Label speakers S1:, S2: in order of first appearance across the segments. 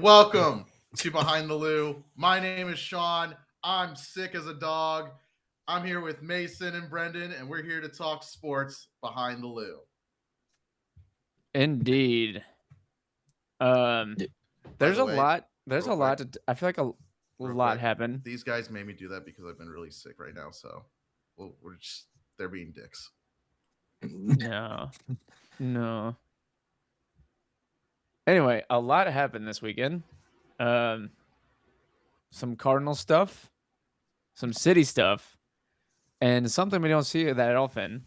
S1: Welcome to Behind the Loo. My name is Sean. I'm sick as a dog. I'm here with Mason and Brendan, and we're here to talk sports behind the loo.
S2: Indeed.
S3: Yeah.
S2: There's
S1: the
S2: a
S1: way,
S2: lot. There's a
S1: real
S2: lot
S1: quick,
S2: I feel like a
S1: real
S2: lot
S1: quick,
S2: happened.
S1: these guys made me do that because I've been really sick right now. So, they're being dicks.
S2: No, no. Anyway, a lot happened this weekend. Um, some Cardinal stuff, some City stuff, and something we don't see that often.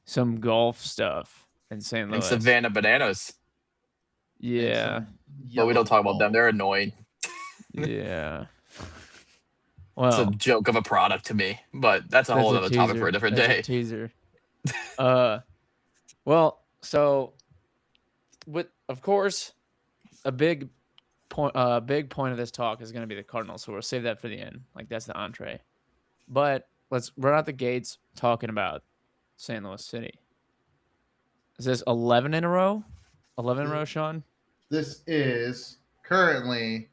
S2: Some golf stuff in St.
S3: And
S2: Louis.
S3: Savannah Bananas.
S2: Yeah,
S3: But we don't talk about them. They're annoying.
S2: yeah.
S3: It's a
S2: Well,
S3: joke of a product to me, but that's a whole other topic for a different
S2: That's
S3: day.
S2: a teaser. Well, so of course, a big point of this talk is going to be the Cardinals, so we'll save that for the end. Like that's the entree. But let's run out the gates talking about St. Louis City. Is this 11 in a row? 11 in a row, Sean?
S1: This is currently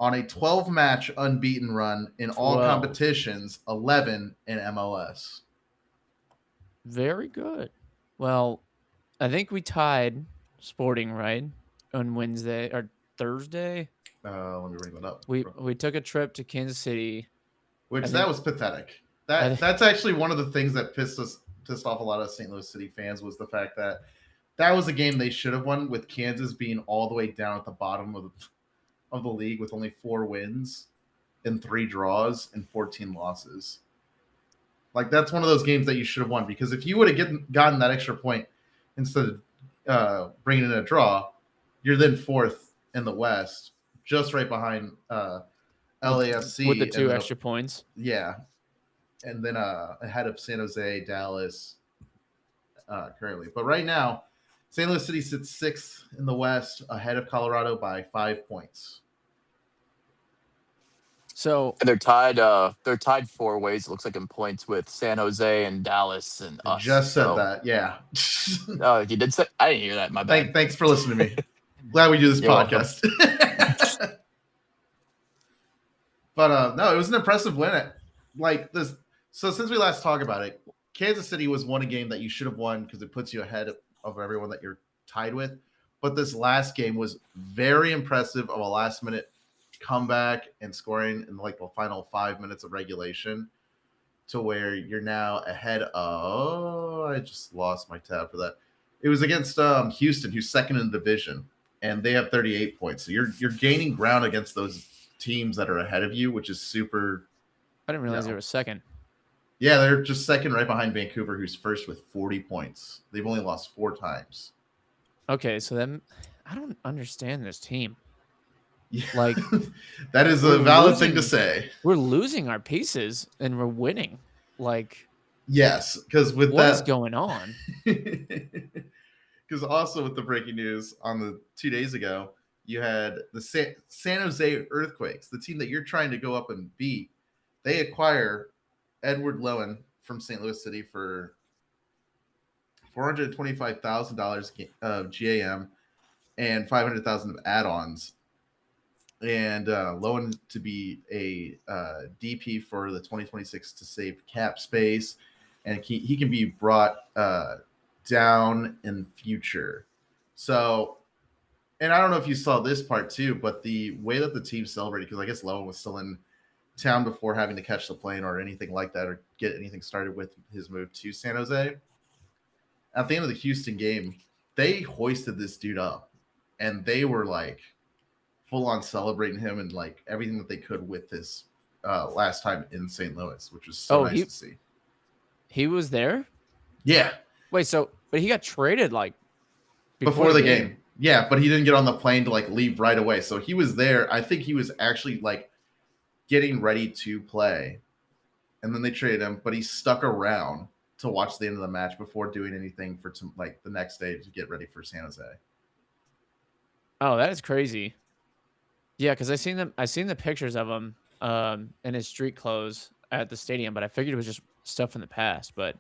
S1: on a 12-match unbeaten run in all
S2: 12.
S1: competitions, 11 in MLS.
S2: Very good. Well, I think we tied Sporting, right? On Wednesday or Thursday.
S1: Let me bring that up.
S2: We took a trip to Kansas City.
S1: That was pathetic. That's actually one of the things that pissed off a lot of St. Louis City fans was the fact that was a game they should have won, with Kansas being all the way down at the bottom of the league with only 4 wins and 3 draws and 14 losses. Like, that's one of those games that you should have won, because if you would have gotten that extra point instead of bringing in a draw, you're then 4th in the West, just right behind LAFC
S2: with the 2 extra points.
S1: Yeah, and then ahead of San Jose, Dallas, currently. But right now, St. Louis City sits 6th in the West, ahead of Colorado by 5 points.
S2: So
S3: and they're tied 4 ways, it looks like, in points with San Jose and Dallas and us.
S1: Just said that, yeah.
S3: You did say? I didn't hear that. My bad.
S1: Thanks for listening to me. Glad we do this podcast. But no, it was an impressive win. Like this. So since we last talked about it, Kansas City was won a game that you should have won because it puts you ahead of everyone that you're tied with. But this last game was very impressive, of a last-minute comeback and scoring in like the final 5 minutes of regulation, to where you're now ahead of. I just lost my tab for that. It was against Houston, who's second in the division, and they have 38 points. So you're gaining ground against those teams that are ahead of you, which is super.
S2: I didn't realize they were second.
S1: Yeah, they're just second, right behind Vancouver, who's first with 40 points. They've only lost 4 times.
S2: Okay, so then I don't understand this team.
S1: Yeah.
S2: Like,
S1: that is a valid thing to say.
S2: We're losing our pieces and we're winning. Like,
S1: yes, because with
S2: what is going on?
S1: Because also with the breaking news on the 2 days ago, you had the San Jose Earthquakes, the team that you're trying to go up and beat. They acquire Edward Lowen from St. Louis City for $425,000 of GAM and $500,000 of add-ons, and Lowen to be a DP for the 2026 to save cap space, and he can be brought down in future. So, and I don't know if you saw this part too, but the way that the team celebrated, because I guess Lowen was still in town before having to catch the plane or anything like that, or get anything started with his move to San Jose. At the end of the Houston game, they hoisted this dude up, and they were like full on celebrating him and like everything that they could with this last time in St. Louis, which was so nice to see.
S2: He was there?
S1: Yeah.
S2: Wait, but he got traded like
S1: before the game. Yeah, but he didn't get on the plane to like leave right away. So he was there. I think he was actually like getting ready to play, and then they traded him, but he stuck around to watch the end of the match before doing anything for like the next day to get ready for San Jose.
S2: Oh, that is crazy. Yeah, because I seen the pictures of him in his street clothes at the stadium, but I figured it was just stuff in the past. But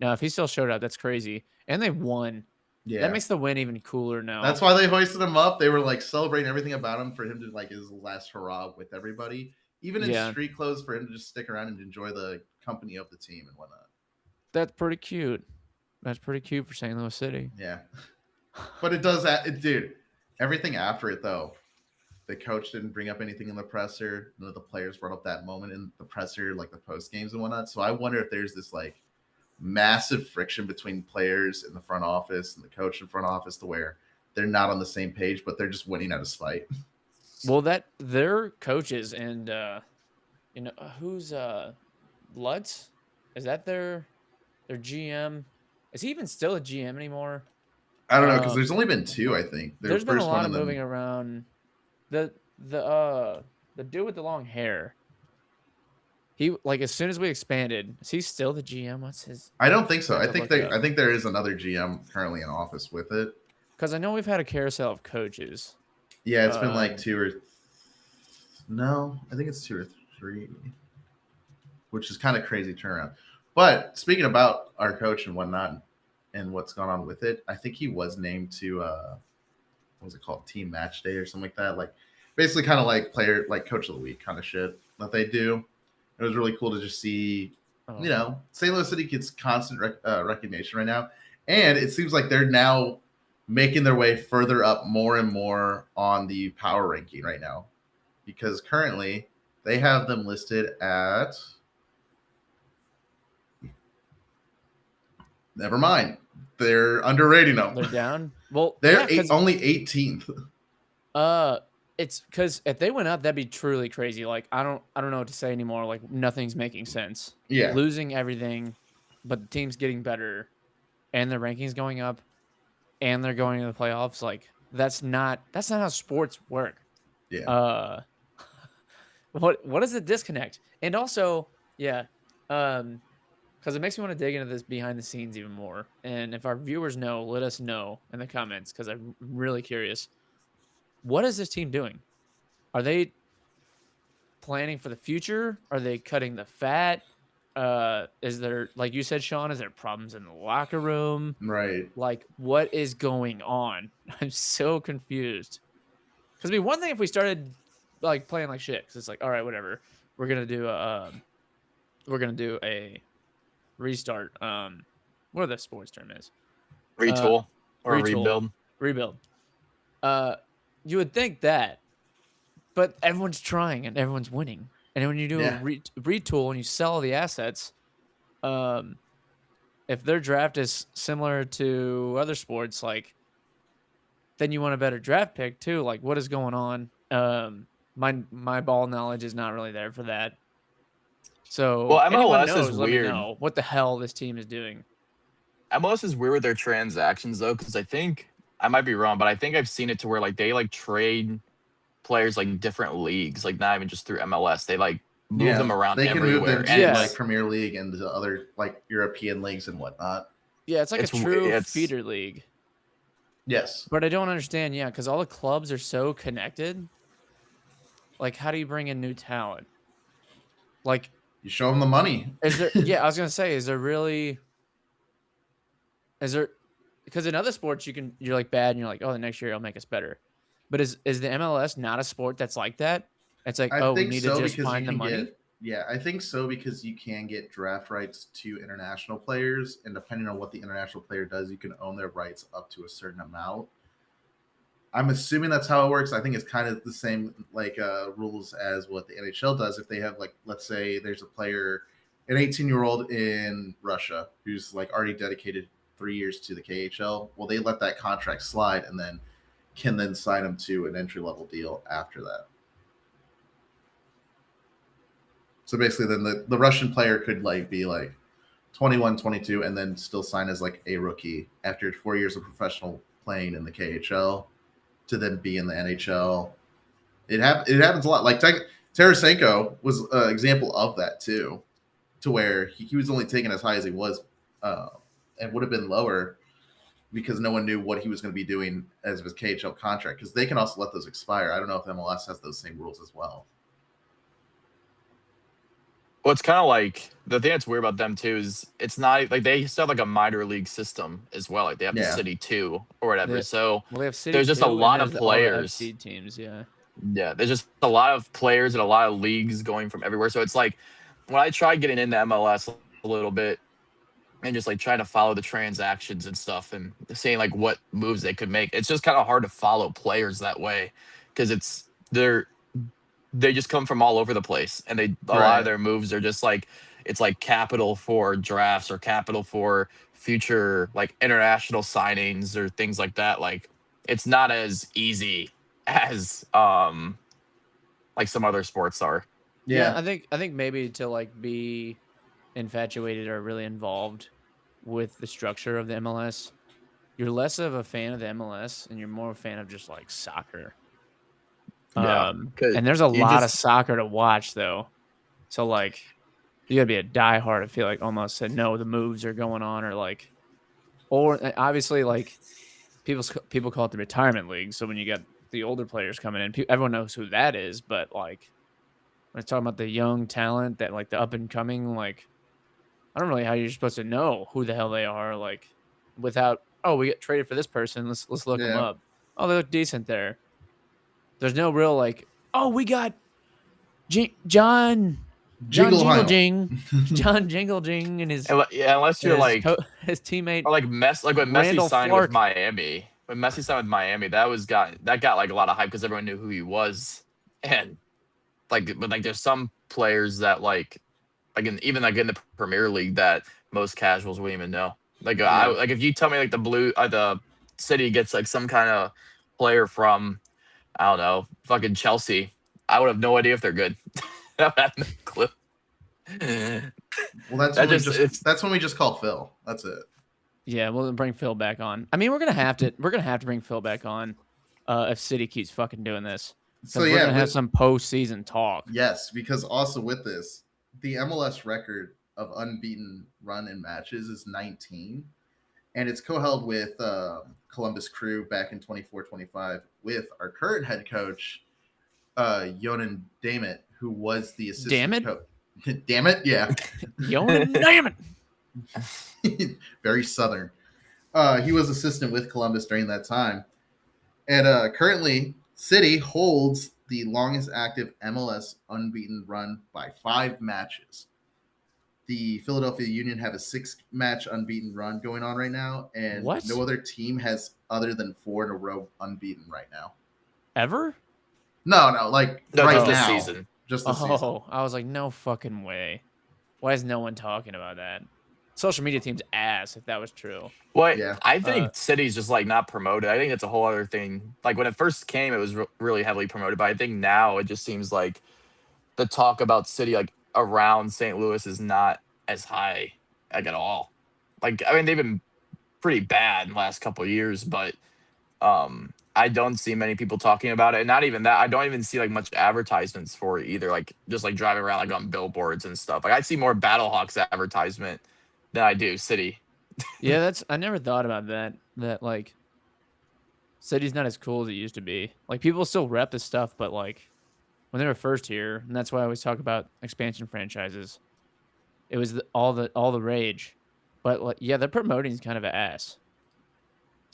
S2: no, if he still showed up, that's crazy. And they won.
S1: Yeah.
S2: That makes the win even cooler now.
S1: That's why they hoisted him up. They were like celebrating everything about him for him to like his last hurrah with everybody, even in street clothes, for him to just stick around and enjoy the company of the team and whatnot.
S2: That's pretty cute. That's pretty cute for St. Louis City.
S1: Yeah, but it does that, dude. Everything after it though, the coach didn't bring up anything in the presser. None of the players brought up that moment in the presser, like the post games and whatnot. So I wonder if there's this like massive friction between players in the front office and the coach in front office to where they're not on the same page, but they're just winning out of spite.
S2: Well, that their coaches and who's Lutz? Is that their GM? Is he even still a GM anymore?
S1: I don't know, because there's only been 2, I think.
S2: There's been a lot of moving around. The dude with the long hair. He like as soon as we expanded, is he still the GM? What's his?
S1: I don't think so. I think there is another GM currently in office with it.
S2: Because I know we've had a carousel of coaches.
S1: Yeah, it's been like 2 or no, I think it's 2 or 3, which is kind of crazy turnaround. But speaking about our coach and whatnot and what's gone on with it, I think he was named to what was it called, Team Match Day or something like that. Like basically kind of like player, like coach of the week kind of shit that they do. It was really cool to just see, St. Louis City gets constant recognition right now. And it seems like they're now making their way further up more and more on the power ranking right now. Because currently they have them listed at... Never mind. They're underrating them.
S2: They're down? Well,
S1: they're only 18th.
S2: It's because if they went up, that'd be truly crazy. Like I don't know what to say anymore. Like nothing's making sense.
S1: Yeah,
S2: losing everything, but the team's getting better, and their rankings going up, and they're going to the playoffs. Like that's not how sports work.
S1: Yeah.
S2: What is the disconnect? And also, because it makes me want to dig into this behind the scenes even more. And if our viewers know, let us know in the comments because I'm really curious. What is this team doing? Are they planning for the future? Are they cutting the fat? Is there, like you said, Sean, is there problems in the locker room?
S1: Right.
S2: Like, what is going on? I'm so confused. Because it'd be one thing if we started like playing like shit. Because it's like, all right, whatever. We're gonna do a restart. What the sports term is?
S3: Retool or rebuild.
S2: Rebuild. You would think that, but everyone's trying and everyone's winning. And when you do a retool and you sell the assets, if their draft is similar to other sports, like, then you want a better draft pick too. Like, what is going on? My ball knowledge is not really there for that. So,
S3: well, MLS
S2: knows,
S3: is
S2: let
S3: weird.
S2: me know what the hell this team is doing.
S3: MLS is weird with their transactions though, because I think I might be wrong, but I think I've seen it to where like they like trade players like different leagues, like not even just through MLS. They like move them around
S1: they can
S3: everywhere.
S1: move them to like Premier League and to other like European leagues and whatnot.
S2: Yeah, it's like a true feeder league.
S1: Yes.
S2: But I don't understand, because all the clubs are so connected. Like, how do you bring in new talent? Like,
S1: you show them the money.
S2: Is there? Yeah, I was gonna say, is there? Because in other sports you're like bad and you're like, oh, the next year I'll make us better. But is the MLS not a sport that's like that? It's like, we need to just find the money.
S1: I think so, because you can get draft rights to international players, and depending on what the international player does, you can own their rights up to a certain amount. I'm assuming that's how it works. I think it's kind of the same like rules as what the NHL does. If they have like, let's say there's a player, an 18-year-old in Russia who's like already dedicated 3 years to the KHL, well, they let that contract slide and then can then sign him to an entry-level deal after that. So basically then the Russian player could like be like 21, 22 and then still sign as like a rookie after 4 years of professional playing in the KHL to then be in the NHL. It happens a lot. Like Tarasenko was an example of that too, to where he was only taken as high as he was and would have been lower because no one knew what he was going to be doing as his KHL contract, because they can also let those expire. I don't know if MLS has those same rules as well.
S3: Well, it's kind of like the thing that's weird about them too is it's not like they still have like a minor league system as well. Like they have the
S1: Yeah.
S3: City 2 or whatever. So
S2: Well, they have City
S3: there's just a
S2: 2, and
S3: lot of
S2: there's all the
S3: players.
S2: FC teams. Yeah.
S3: Yeah, there's just a lot of players and a lot of leagues going from everywhere. So it's like when I tried getting into MLS a little bit and just like trying to follow the transactions and stuff and seeing like what moves they could make, it's just kind of hard to follow players that way because they just come from all over the place and a lot
S1: Right.
S3: of their moves are just like it's like capital for drafts or capital for future like international signings or things like that. Like it's not as easy as like some other sports are.
S2: Yeah,
S1: Yeah.
S2: I think maybe to like be infatuated or really involved with the structure of the MLS, you're less of a fan of the MLS and you're more a fan of just like soccer.
S3: Yeah, because
S2: And there's a
S3: you
S2: lot of
S3: just
S2: soccer to watch though. So like you gotta be a diehard to feel like almost to know the moves are going on or like, or obviously like people call it the retirement league. So when you got the older players coming in, everyone knows who that is. But like when it's talking about the young talent that like the up and coming, like I don't really know how you're supposed to know who the hell they are. Like without we get traded for this person. Let's look them
S1: Yeah.
S2: up. Oh, they look decent there. There's no real like we got John
S1: Jingle
S2: Jingle
S1: Heimel.
S2: Jing, John Jingle Jing, and his
S3: yeah, unless you're like
S2: his teammate
S3: or like like when
S2: Randall
S3: Messi signed
S2: Clark.
S3: with Miami. When Messi signed with Miami, that got like a lot of hype because everyone knew who he was, and but like there's some players that even like in the Premier League that most casuals wouldn't even know. Like
S1: Yeah.
S3: like if you tell me like the City gets like some kind of player from I don't know fucking Chelsea, I would have no idea if they're good. I would have no clue.
S1: Well, that's when we just call Phil. That's it.
S2: Yeah, we'll bring Phil back on. I mean, we're gonna have to bring Phil back on if City keeps fucking doing this.
S1: So
S2: we're
S1: yeah,
S2: gonna have some postseason talk.
S1: Yes, because also with this, the MLS record of unbeaten run in matches is 19, and it's co-held with Columbus Crew back in 24-25 with our current head coach, Yonan Dammit, who was the assistant coach. Damn it, yeah.
S2: Yonan Dammit.
S1: Very southern. He was assistant with Columbus during that time. And currently, City holds the longest active MLS unbeaten run by 5 matches. The Philadelphia Union have a 6-match unbeaten run going on right now, and no other team has other than 4 in a row unbeaten right now.
S2: Ever?
S1: No, like right
S3: just
S1: now.
S3: This season.
S1: Just this season.
S2: I was like, no fucking way. Why is no one talking about that? Social media team's ass if that was true.
S3: Well, yeah. I think City's just like not promoted. I think it's a whole other thing. Like when it first came, it was really heavily promoted, but I think now it just seems like the talk about City like around St. Louis is not as high like at all. Like I mean they've been pretty bad in the last couple of years, but I don't see many people talking about it. And not even that, I don't even see like much advertisements for it either. Like just like driving around like on billboards and stuff. Like I see more Battlehawks advertisement than I do City.
S2: Yeah, I never thought about that. That like City's not as cool as it used to be. Like people still rep this stuff, but like when they were first here, and that's why I always talk about expansion franchises. It was all the rage, but like yeah, they're promoting kind of an ass.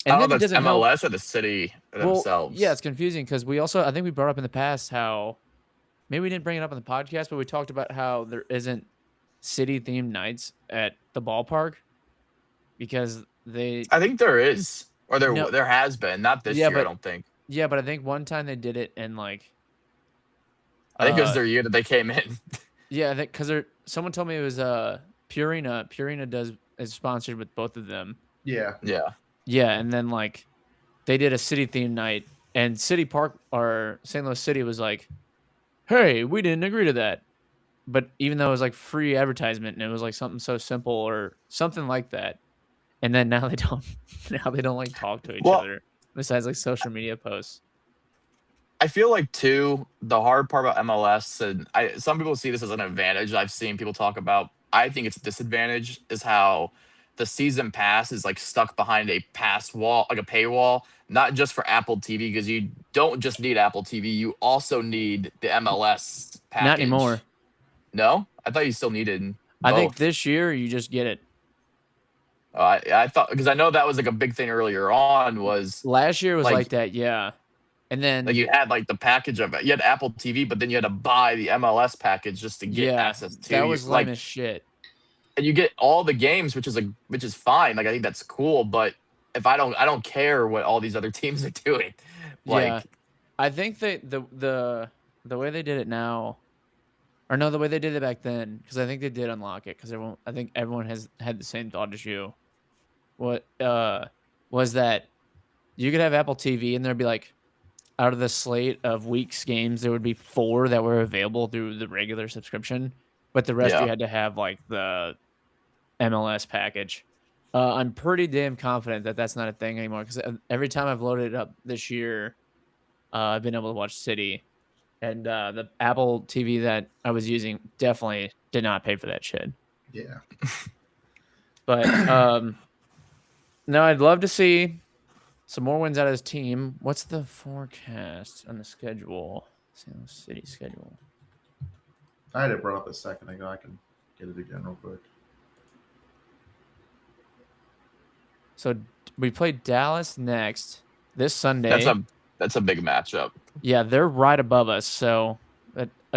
S3: And I don't know if that's MLS or the City themselves.
S2: Well, yeah, it's confusing because I think we brought up in the past how maybe we didn't bring it up on the podcast, but we talked about how there isn't City themed nights at the ballpark because I
S3: think there is, or there has been, not this year. I don't think.
S2: Yeah, but I think one time they did it and like.
S3: I think it was their year that they came in.
S2: Yeah, I think because someone told me it was Purina. Purina is sponsored with both of them.
S1: Yeah.
S3: Yeah.
S2: Yeah, and then like they did a City themed night, and City Park or St. Louis City was like, "Hey, we didn't agree to that." But even though it was like free advertisement and it was like something so simple or something like that, and then now they don't like talk to each other besides like social media posts.
S3: I feel like too the hard part about MLS, and some people see this as an advantage. I've seen people talk about. I think it's a disadvantage is how the season pass is like stuck behind a pass wall, like a paywall, not just for Apple TV, because you don't just need Apple TV, you also need the MLS package.
S2: Not anymore.
S3: No, I thought you still needed
S2: I think
S3: both.
S2: this year you just get it.
S3: I thought, because I know that was like a big thing earlier on, was
S2: Last year was
S3: like
S2: like that, yeah. And then
S3: you had like the package of it. You had Apple TV, but then you had to buy the MLS package just to get
S2: yeah,
S3: access to
S2: that
S3: you.
S2: was lame
S3: Like,
S2: as shit.
S3: and you get all the games, which is fine. Like, I think that's cool. But if I don't care what all these other teams are doing.
S2: Yeah.
S3: Like,
S2: I think the way they did it now, or no, the way they did it back then, because I think they did unlock it, because I think everyone has had the same thought as you. What was that you could have Apple TV and there'd be like, out of the slate of weeks games, there would be 4 that were available through the regular subscription, but the rest you
S3: yeah,
S2: had to have like the MLS package. I'm pretty damn confident that that's not a thing anymore, because every time I've loaded it up this year, I've been able to watch City, and the Apple TV that I was using definitely did not pay for that shit.
S1: Yeah.
S2: But no, I'd love to see some more wins out of his team. What's the forecast on the schedule? STL City schedule.
S1: I had it brought up a second ago. I can get it again real quick.
S2: So we play Dallas next this Sunday.
S3: that's a big matchup.
S2: Yeah, they're right above us, so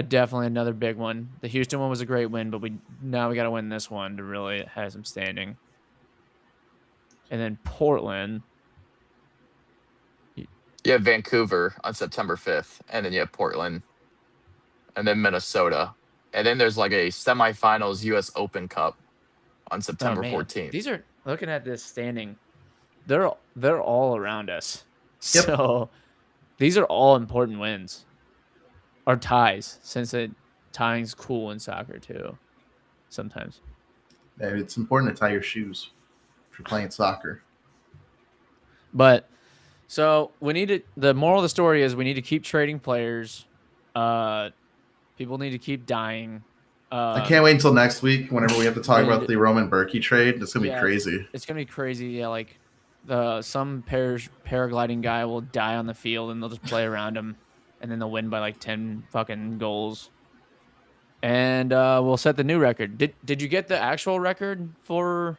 S2: definitely another big one. The Houston one was a great win, but now we got to win this one to really have some standing. And then Portland.
S3: You have Vancouver on September 5th, and then you have Portland, and then Minnesota, and then there's like a semifinals U.S. Open Cup on September 14th.
S2: These are, looking at this standing, they're all around us.
S1: Yep.
S2: So these are all important wins. Or ties, since tying's cool in soccer too. Sometimes.
S1: Yeah, it's important to tie your shoes if you're playing soccer.
S2: But so we need to. The moral of the story is we need to keep trading players. People need to keep dying.
S1: I can't wait until next week whenever we have to talk about the Roman Berkey trade. It's gonna be crazy.
S2: It's gonna be crazy. Yeah, like some paragliding guy will die on the field and they'll just play around him, and then they'll win by like 10 fucking goals. And we'll set the new record. Did you get the actual record for?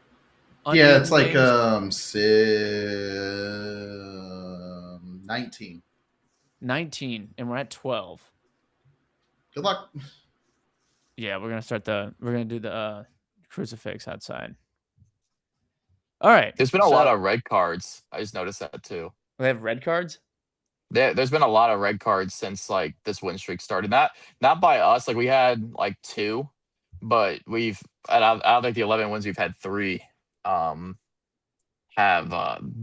S1: Yeah, it's like 19.
S2: 19, and we're at 12.
S1: Good luck.
S2: Yeah, we're gonna do the crucifix outside. All right.
S3: There's been a lot of red cards. I just noticed that too.
S2: They have red cards?
S3: There's been a lot of red cards since like this win streak started. Not by us. Like we had like 2, but we've out of like the 11 wins we've had 3. Have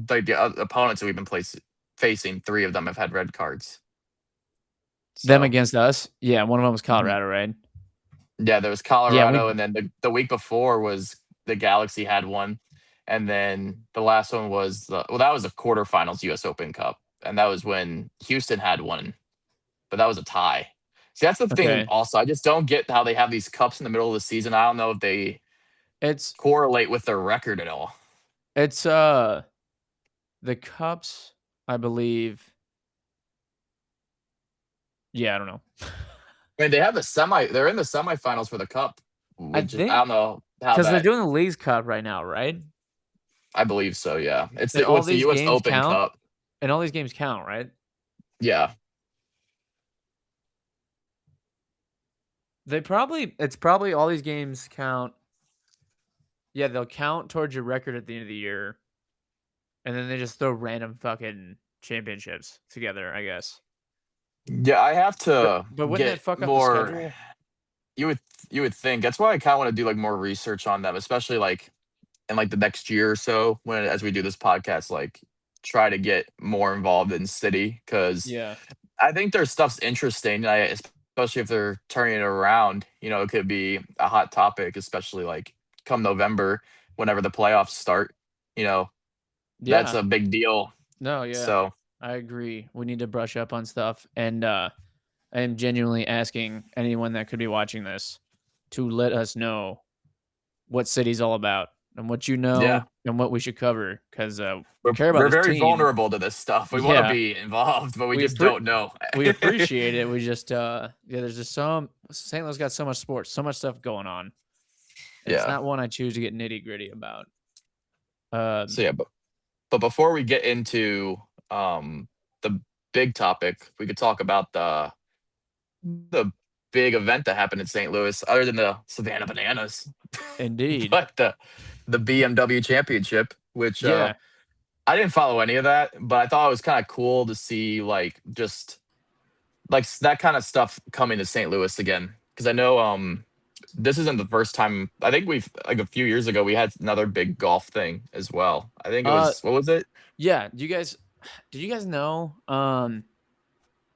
S3: like the opponents that we've been facing, 3 of them have had red cards.
S2: So, them against us? Yeah, one of them was Colorado, right?
S3: Yeah, there was Colorado, and then the week before was the Galaxy had one, and then the last one was that was the quarterfinals U.S. Open Cup, and that was when Houston had one, but that was a tie. See, that's the thing. Also, I just don't get how they have these cups in the middle of the season. I don't know if they correlate with their record at all.
S2: It's the cups, I believe. Yeah, I don't know.
S3: I mean, they have they're in the semifinals for the cup. I don't know how,
S2: because they're doing the Leagues Cup right now, right?
S3: I believe so. Yeah, it's the
S2: U.S.
S3: Open Cup,
S2: and all these games count, right?
S3: Yeah.
S2: It's probably all these games count. Yeah, they'll count towards your record at the end of the year, and then they just throw random fucking championships together, I guess.
S3: Yeah, I have to.
S2: But wouldn't that fuck up the schedule?
S3: You would think. That's why I kind of want to do like more research on them, especially like in like the next year or so, as we do this podcast, like try to get more involved in City, because I think their stuff's interesting. Especially if they're turning it around, it could be a hot topic, especially like come November, whenever the playoffs start. That's a big deal.
S2: No, yeah.
S3: So
S2: I agree. We need to brush up on stuff, and I am genuinely asking anyone that could be watching this to let us know what City's all about. and what you know
S3: Yeah.
S2: and what we should cover because we care
S3: We're
S2: about this
S3: very
S2: team.
S3: vulnerable to this stuff. We want
S2: Yeah.
S3: to be involved, but we just
S2: appre-
S3: don't know.
S2: We appreciate it. We just there's just St. Louis got so much sports, so much stuff going on. And it's
S3: Yeah.
S2: not one I choose to get nitty gritty about.
S3: So yeah, but before we get into the big topic, we could talk about the big event that happened in St. Louis, other than the Savannah Bananas,
S2: Indeed.
S3: but the BMW Championship, which
S2: Yeah.
S3: I didn't follow any of that, but I thought it was kind of cool to see like just like that kind of stuff coming to St. Louis again. Because I know this isn't the first time. I think we've like a few years ago we had another big golf thing as well. I think it was what was it?
S2: Yeah. Did you guys know?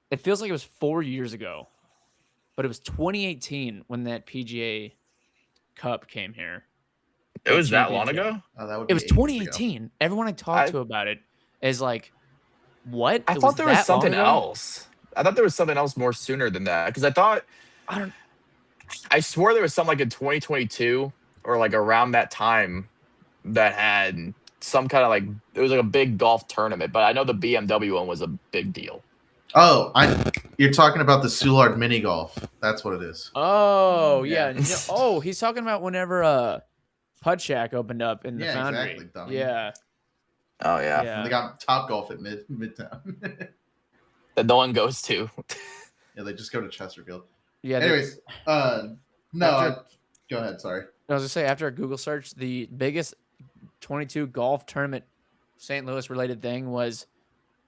S2: It feels like it was 4 years ago, but it was 2018 when that PGA Cup came here.
S3: It was that long ago?
S1: Oh, that would
S2: It
S1: be
S2: was
S1: 8 years ago.
S2: 2018. Everyone I talked to about it is like, what?
S3: I
S2: It
S3: thought there was
S2: that long
S3: something
S2: ago?
S3: else. I thought there was something else more sooner than that. Because I swore there was something like in 2022 or like around that time that had some kind of like it was like a big golf tournament. But I know the BMW one was a big deal.
S1: Oh, you're talking about the Soulard mini golf. That's what it is.
S2: Oh,
S1: Yeah.
S2: yeah. Oh, he's talking about whenever Putt Shack opened up in the
S1: Yeah,
S2: Foundry.
S1: exactly, dummy.
S2: Yeah.
S3: Oh yeah.
S2: Yeah.
S1: And they got Top Golf at Midtown.
S3: That no one goes to.
S1: Yeah, they just go to Chesterfield.
S2: Yeah.
S1: Anyways, go ahead. Sorry.
S2: I was gonna say after a Google search, the biggest 22 golf tournament St. Louis related thing was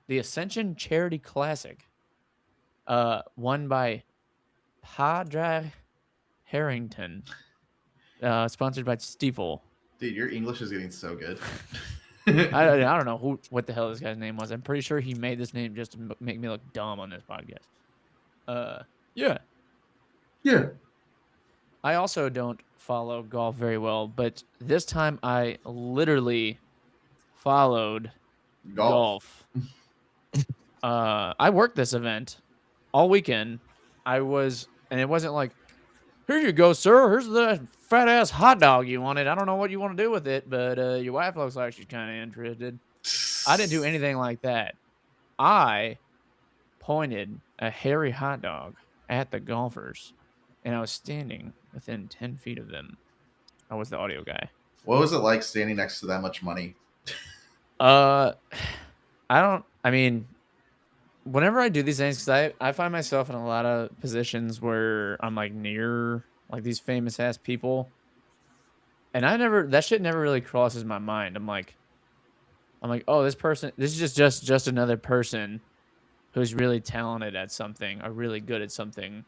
S2: the Ascension Charity Classic, won by Padre Harrington, sponsored by Stiefel.
S1: Dude, your English is getting so good.
S2: I don't know what the hell this guy's name was. I'm pretty sure he made this name just to make me look dumb on this podcast. Yeah.
S1: Yeah.
S2: I also don't follow golf very well, but this time I literally followed golf. I worked this event all weekend. And it wasn't like, here you go, sir. Here's the fat ass hot dog you wanted. I don't know what you want to do with it, but your wife looks like she's kind of interested. I didn't do anything like that. I pointed a hairy hot dog at the golfers, and I was standing within 10 feet of them. I was the audio guy.
S1: What was it like standing next to that much money?
S2: Whenever I do these things, because I find myself in a lot of positions where I'm like near like these famous ass people, and that shit never really crosses my mind. I'm like, oh, this is just another person who's really talented at something or really good at something.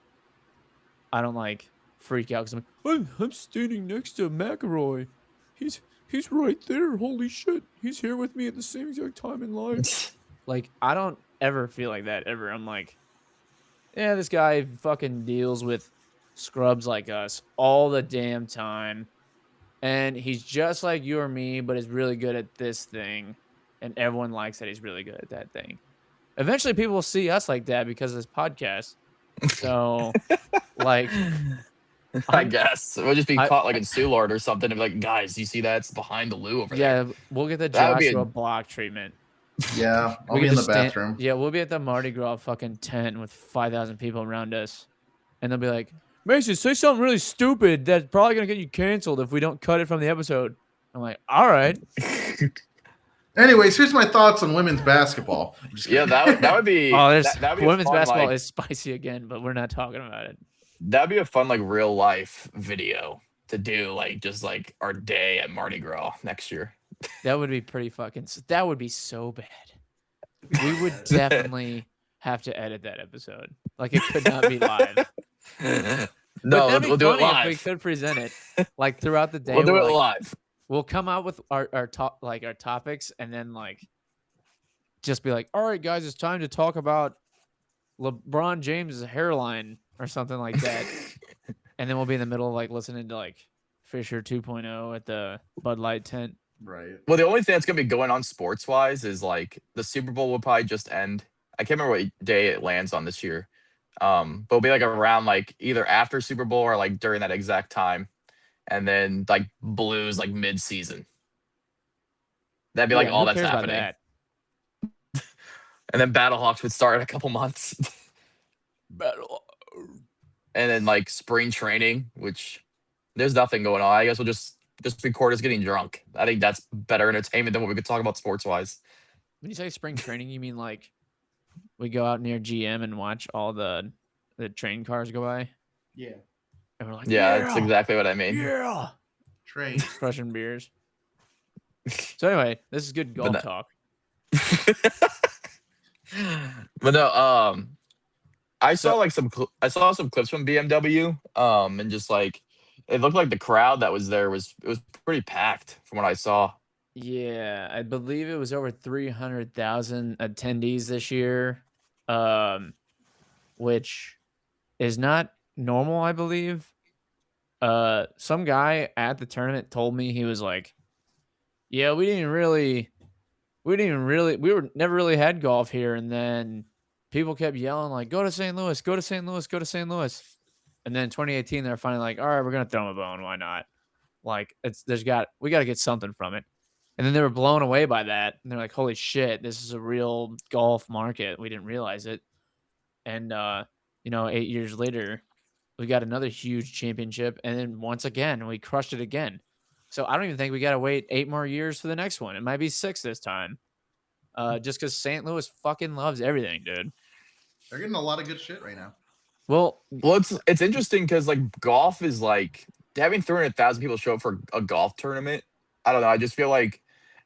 S2: I don't like freak out because I'm standing next to McElroy. He's right there. Holy shit. He's here with me at the same exact time in life. Like, I don't ever feel like that ever. I'm like, yeah, this guy fucking deals with scrubs like us all the damn time. And he's just like you or me, but is really good at this thing. And everyone likes that he's really good at that thing. Eventually people will see us like that because of this podcast. So, like...
S3: I guess we'll just be caught like in Soulard or something and be like, guys, you see that? It's behind the loo over there.
S2: Yeah, we'll get the Joshua Block treatment.
S1: Yeah, I'll be in the bathroom.
S2: Yeah, we'll be at the Mardi Gras fucking tent with 5,000 people around us. And they'll be like, Mason, say something really stupid that's probably going to get you canceled if we don't cut it from the episode. I'm like, all right.
S1: Anyways, here's my thoughts on women's basketball.
S3: Yeah, that would be.
S2: That'd be women's basketball is spicy again, but we're not talking about it.
S3: That'd be a fun like real life video to do, like just like our day at Mardi Gras next year.
S2: That would be pretty fucking. That would be so bad. We would definitely have to edit that episode. Like it could not be live.
S3: No, we'll do it live.
S2: If we could present it like throughout the day.
S3: We'll do it live.
S2: We'll come out with our topics and then like just be like, all right, guys, it's time to talk about LeBron James' hairline or something like that. And then we'll be in the middle of like listening to like Fisher 2.0 at the Bud Light tent.
S1: Right.
S3: Well, the only thing that's gonna be going on sports wise is like the Super Bowl will probably just end. I can't remember what day it lands on this year. But it'll be like around like either after Super Bowl or like during that exact time. and then like Blues like mid-season. That'd be like
S2: Yeah,
S3: all
S2: who
S3: that's
S2: cares about
S3: happening.
S2: that?
S3: And then Battlehawks would start in a couple months.
S2: Battle.
S3: And then like spring training, which there's nothing going on. I guess we'll just record us getting drunk. I think that's better entertainment than what we could talk about sports wise.
S2: When you say spring training, you mean like we go out near GM and watch all the train cars go by,
S1: Yeah.
S2: and we're like,
S3: Yeah, that's exactly what I mean.
S2: yeah,
S1: Train.
S2: crushing beers. So anyway, this is good golf
S3: But
S2: talk.
S3: but no, I
S2: So-
S3: saw like I saw some clips from BMW, and just like it looked like the crowd that was there was pretty packed from what I saw.
S2: Yeah, I believe it was over 300,000 attendees this year, which is not normal, I believe. Some guy at the tournament told me, he was like, "Yeah, we were never really had golf here, and then people kept yelling like, go to St. Louis, go to St. Louis, go to St. Louis." And then in 2018, they're finally like, "All right, we're gonna throw them a bone. Why not? Like, we got to get something from it." And then they were blown away by that, and they're like, "Holy shit, this is a real golf market. We didn't realize it." And 8 years later, we got another huge championship, and then once again, we crushed it again. So I don't even think we got to wait 8 more years for the next one. It might be 6 this time. Just because St. Louis fucking loves everything, dude.
S1: They're getting a lot of good shit right now.
S2: Well,
S3: it's interesting because like golf is like having 300,000 people show up for a golf tournament. I don't know. I just feel like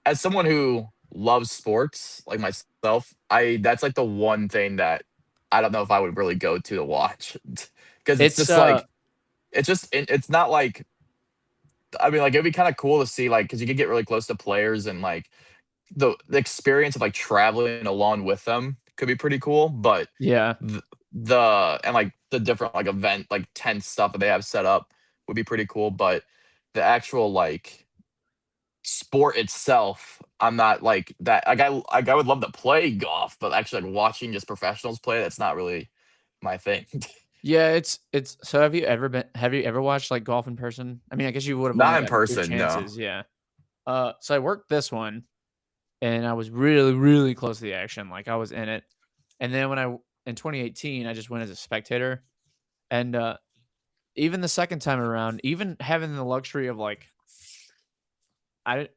S3: as someone who loves sports like myself, that's like the one thing that I don't know if I would really go to watch because it's just like it's not like, I mean, like it'd be kind of cool to see like because you could get really close to players and like the experience of like traveling along with them could be pretty cool. But
S2: yeah,
S3: and like the different like event like tent stuff that they have set up would be pretty cool. But the actual like sport itself, I'm not like that. Like I would love to play golf, but actually like watching just professionals play, that's not really my thing.
S2: yeah. It's so. Have you ever watched like golf in person? I mean, I guess you would have only
S3: Not in
S2: gotten 2
S3: person, no.
S2: chances. Yeah. So I worked this one, and I was really, really close to the action. Like I was in it, and then in 2018, I just went as a spectator, and even the second time around, even having the luxury of like, it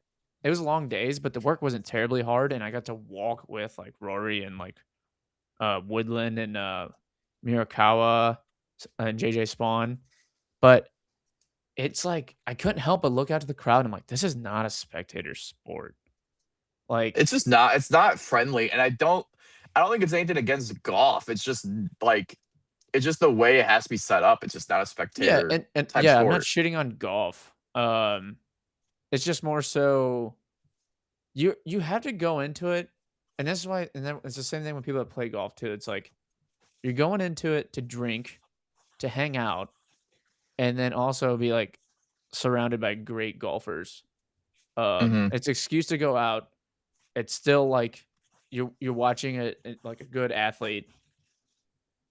S2: was long days, but the work wasn't terribly hard, and I got to walk with like Rory and like Woodland and Murakawa and JJ Spawn, but it's like I couldn't help but look out to the crowd. And I'm like, this is not a spectator sport. Like
S3: It's not friendly, and I don't think it's anything against golf. It's just like it's just the way it has to be set up. It's just not a
S2: yeah,
S3: spectator
S2: and
S3: type
S2: yeah,
S3: sport.
S2: I'm not shitting on golf. It's just more so you have to go into it, and that's why, and then it's the same thing when people that play golf too. It's like you're going into it to drink, to hang out, and then also be like surrounded by great golfers.
S3: Mhm.
S2: It's an excuse to go out. It's still like you're watching like a good athlete.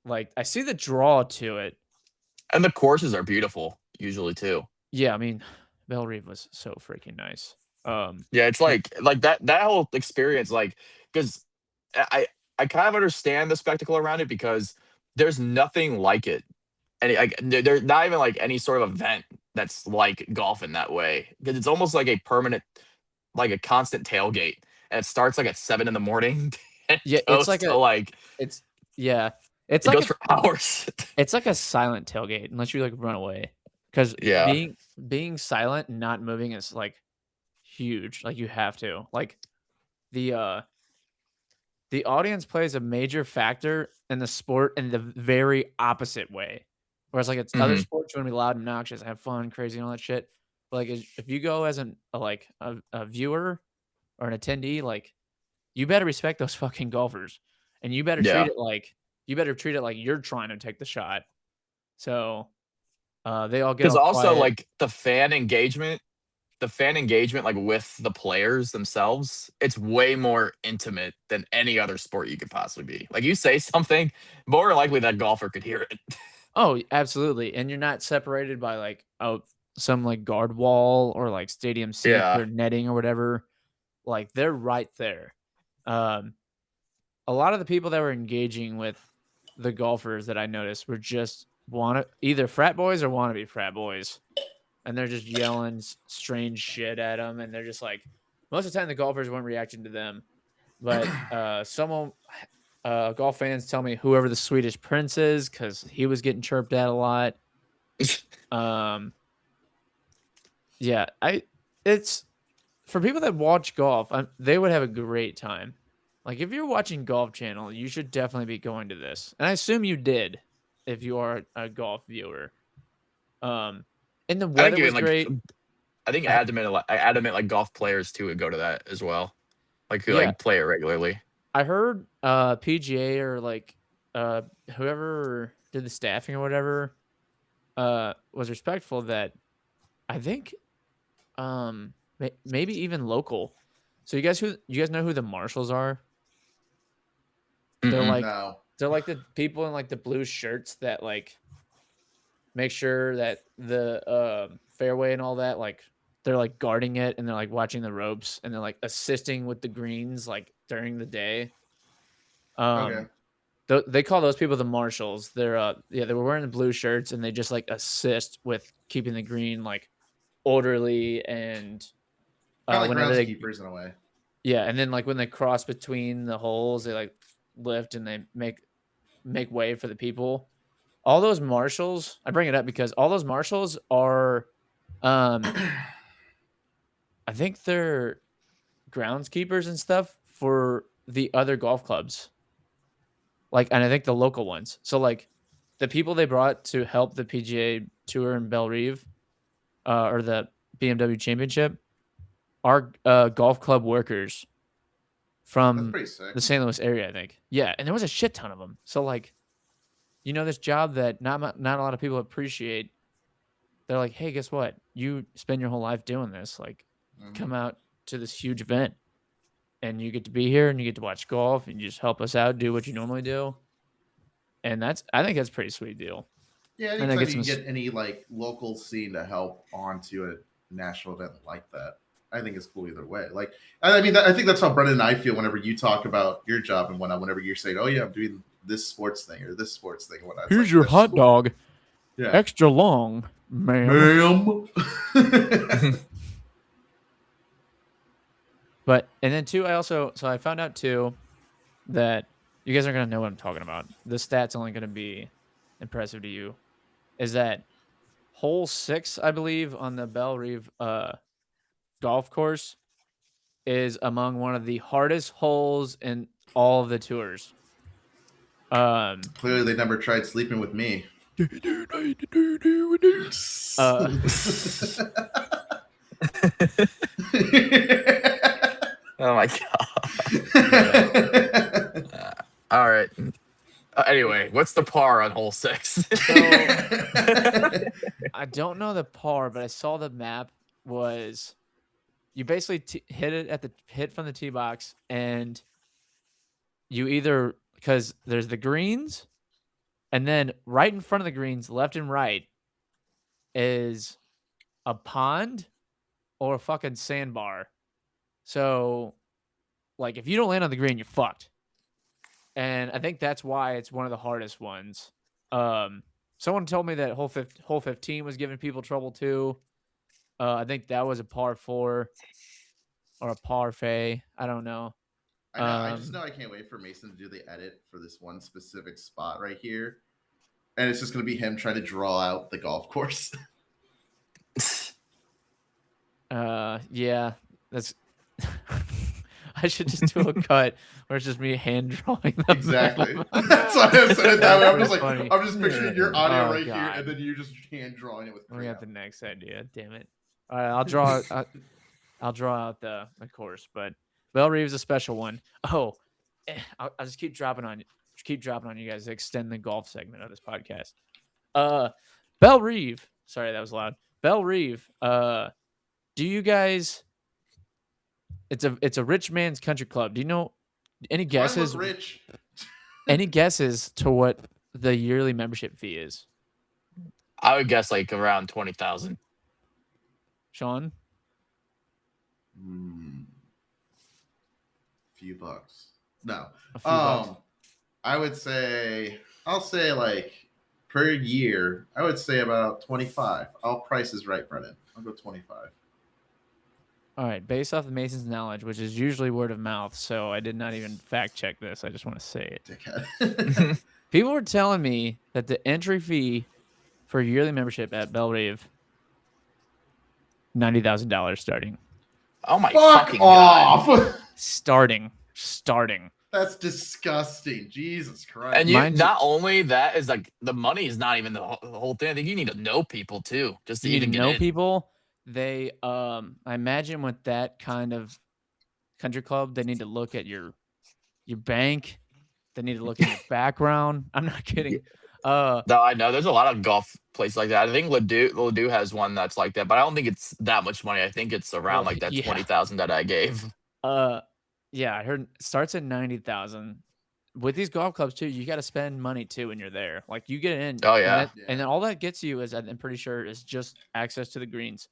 S2: Like I see the draw to it.
S3: And the courses are beautiful usually too.
S2: Yeah, I mean, Belle Reve was so freaking nice.
S3: Yeah, it's like that whole experience, like because I kind of understand the spectacle around it because there's nothing like it. And there's not even like any sort of event that's like golf in that way because it's almost like a permanent, like a constant tailgate, and it starts like at 7 in the morning. And
S2: Yeah,
S3: it goes
S2: it's yeah, it's
S3: it
S2: like
S3: goes for hours.
S2: it's like a silent tailgate unless you like run away. Because
S3: Yeah.
S2: being silent and not moving is like huge. Like you have to. Like the audience plays a major factor in the sport in the very opposite way. Whereas like it's other
S3: Mhm.
S2: sports, you want to be loud, obnoxious, have fun, crazy, and all that shit. But like if you go as a viewer or an attendee, like you better respect those fucking golfers, and you better
S3: Yeah.
S2: treat it like you're trying to take the shot. So they all get
S3: Because
S2: all
S3: also
S2: quiet.
S3: like the fan engagement like with the players themselves, it's way more intimate than any other sport you could possibly be. Like you say something, more likely that golfer could hear it.
S2: Oh, absolutely. And you're not separated by like some like guard wall or like stadium seats
S3: Yeah.
S2: or netting or whatever. Like they're right there. A lot of the people that were engaging with the golfers that I noticed were just either frat boys or wannabe frat boys, and they're just yelling strange shit at them, and they're just like, most of the time the golfers weren't reacting to them, but golf fans tell me whoever the Swedish prince is, because he was getting chirped at a lot. Yeah, it's for people that watch golf, they would have a great time. Like if you're watching Golf Channel, you should definitely be going to this, and I assume you did if you are a golf viewer. And the weather was great.
S3: I think adamant like golf players too would go to that as well, like who
S2: Yeah.
S3: like play it regularly.
S2: I heard PGA or like whoever did the staffing or whatever was respectful that I think maybe even local. So you guys know who the marshals are? They're like
S1: No.
S2: they're like the people in like the blue shirts that like make sure that the fairway and all that, like they're like guarding it and they're like watching the ropes and they're like assisting with the greens like during the day.
S1: Okay.
S2: They call those people the marshals. They're they were wearing the blue shirts and they just like assist with keeping the green like orderly and
S1: Kind of like
S2: whenever
S1: groundskeepers in a way.
S2: Yeah, and then like when they cross between the holes, they like lift and they make way for the people. All those marshals, I bring it up because all those marshals are I think they're groundskeepers and stuff for the other golf clubs. Like, and I think the local ones. So like the people they brought to help the PGA Tour in Belle Rive or the BMW Championship are golf club workers from the St. Louis area, I think. Yeah, and there was a shit ton of them. So like, you know, this job that not a lot of people appreciate. They're like, hey, guess what? You spend your whole life doing this. Like, come out to this huge event, and you get to be here, and you get to watch golf, and you just help us out, do what you normally do. And I think that's a pretty sweet deal.
S1: Yeah, anytime you can get any like local scene to help onto a national event like that, I think it's cool either way. Like, I mean, I think that's how Brendan and I feel whenever you talk about your job and whatnot. Whenever you're saying, "Oh yeah, I'm doing this sports thing or this sports thing," and whatnot.
S2: Here's like, your hot dog. Yeah, extra long, ma'am. But and then too, I found out too that you guys aren't gonna know what I'm talking about. The stats only gonna be impressive to you. Is that hole 6, I believe, on the Belle Rive golf course is among one of the hardest holes in all of the tours.
S1: Clearly, they never tried sleeping with me.
S3: Oh my god! All right. Anyway, what's the par on hole 6?
S2: So, I don't know the par, but I saw the map was you basically hit from the tee box, and you either, because there's the greens, and then right in front of the greens, left and right, is a pond or a fucking sandbar. So, like, if you don't land on the green, you're fucked. And I think that's why it's one of the hardest ones. Someone told me that hole 15 was giving people trouble too. I think that was a par 4 or a parfait. I don't know.
S1: I just know I can't wait for Mason to do the edit for this one specific spot right here. And it's just going to be him trying to draw out the golf course.
S2: Yeah, that's... I should just do a cut where it's just me hand drawing them.
S1: Exactly. That's why I said it that way. I'm just like, funny. I'm just picturing your audio right here, and then you just hand drawing it with crayon.
S2: We got the next idea. Damn it! All right, I'll draw. I'll draw out the course, but Belle Rive is a special one. Oh, I'll just keep dropping on you guys to extend the golf segment of this podcast. Belle Rive. Sorry, that was loud. Belle Rive. Do you guys? It's a rich man's country club. Do you know any guesses?
S1: Rich.
S2: Any guesses to what the yearly membership fee is?
S3: I would guess like around 20,000.
S2: Sean?
S1: Few bucks. No.
S2: A few bucks.
S1: I'll say like per year, I would say about 25. I'll Price is Right, Brennan. I'll go 25.
S2: All right, based off of Mason's knowledge, which is usually word of mouth, so I did not even fact check this. I just want to say it.
S1: Dickhead.
S2: People were telling me that the entry fee for yearly membership at Bellerive, $90,000 starting.
S3: Oh my
S1: Fuck
S3: fucking god!
S1: off!
S2: Starting.
S1: That's disgusting. Jesus Christ.
S3: And
S2: Mind you-
S3: not only that is like the money is not even the whole thing. I think you need to know people too, just to
S2: You need
S3: even
S2: to
S3: get
S2: know
S3: in.
S2: people. They, I imagine with that kind of country club, they need to look at your bank. They need to look at your background. I'm not kidding.
S3: No, I know there's a lot of golf places like that. I think Ladue has one that's like that, but I don't think it's that much money. I think it's around
S2: Well,
S3: like that
S2: yeah.
S3: 20,000 that I gave.
S2: Yeah, I heard it starts at 90,000. With these golf clubs too, you got to spend money too when you're there. Like you get in.
S3: Oh, yeah.
S2: And then all that gets you is, I'm pretty sure, is just access to the greens.